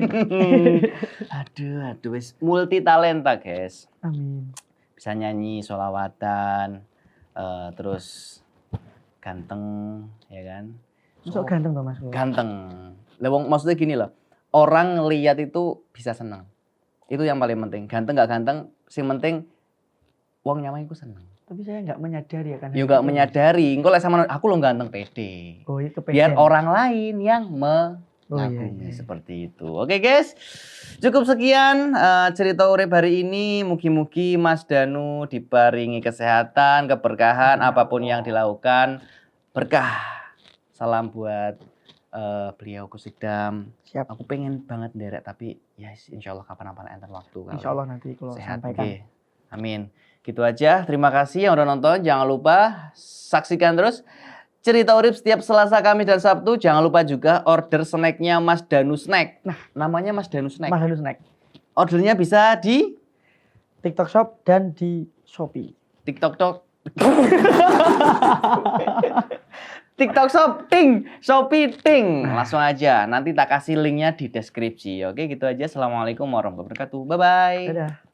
Aduh, wis multi talenta, guys. Amin. Bisa nyanyi, sholawatan, terus ganteng, ya kan? Masuk ganteng toh Mas? Ganteng. Maksudnya gini loh, orang lihat itu bisa seneng. Itu yang paling penting. Ganteng nggak ganteng, sing penting wong nyamai ku seneng. Tapi saya nggak menyadari ya kan. Ya nggak menyadari. Engko lek sama aku lo ganteng pede. Oh iya kepedean. Biar orang lain yang mengagumi iya. seperti itu. Oke guys, cukup sekian cerita urip hari ini. Mugi-mugi Mas Danu diparingi kesehatan, keberkahan, apapun yang dilakukan berkah. Salam buat beliau Kusikdam. Siap. Aku pengen banget nderek tapi ya insya Allah kapan-kapan enter waktu. Insya Allah nanti kalau sehat. sampaikan. Oke. Amin. Gitu aja. Terima kasih yang udah nonton. Jangan lupa saksikan terus Cerita Urip setiap Selasa, Kamis, dan Sabtu. Jangan lupa juga order snacknya Mas Danu Snack. Nah, namanya Mas Danu Snack. Mas Danu Snack. Ordernya bisa di TikTok Shop dan di Shopee. TikTok Shop, ting, Shopee, ting. Langsung aja. Nanti tak kasih linknya di deskripsi. Oke, gitu aja. Assalamualaikum warahmatullahi wabarakatuh. Bye-bye. Dadah.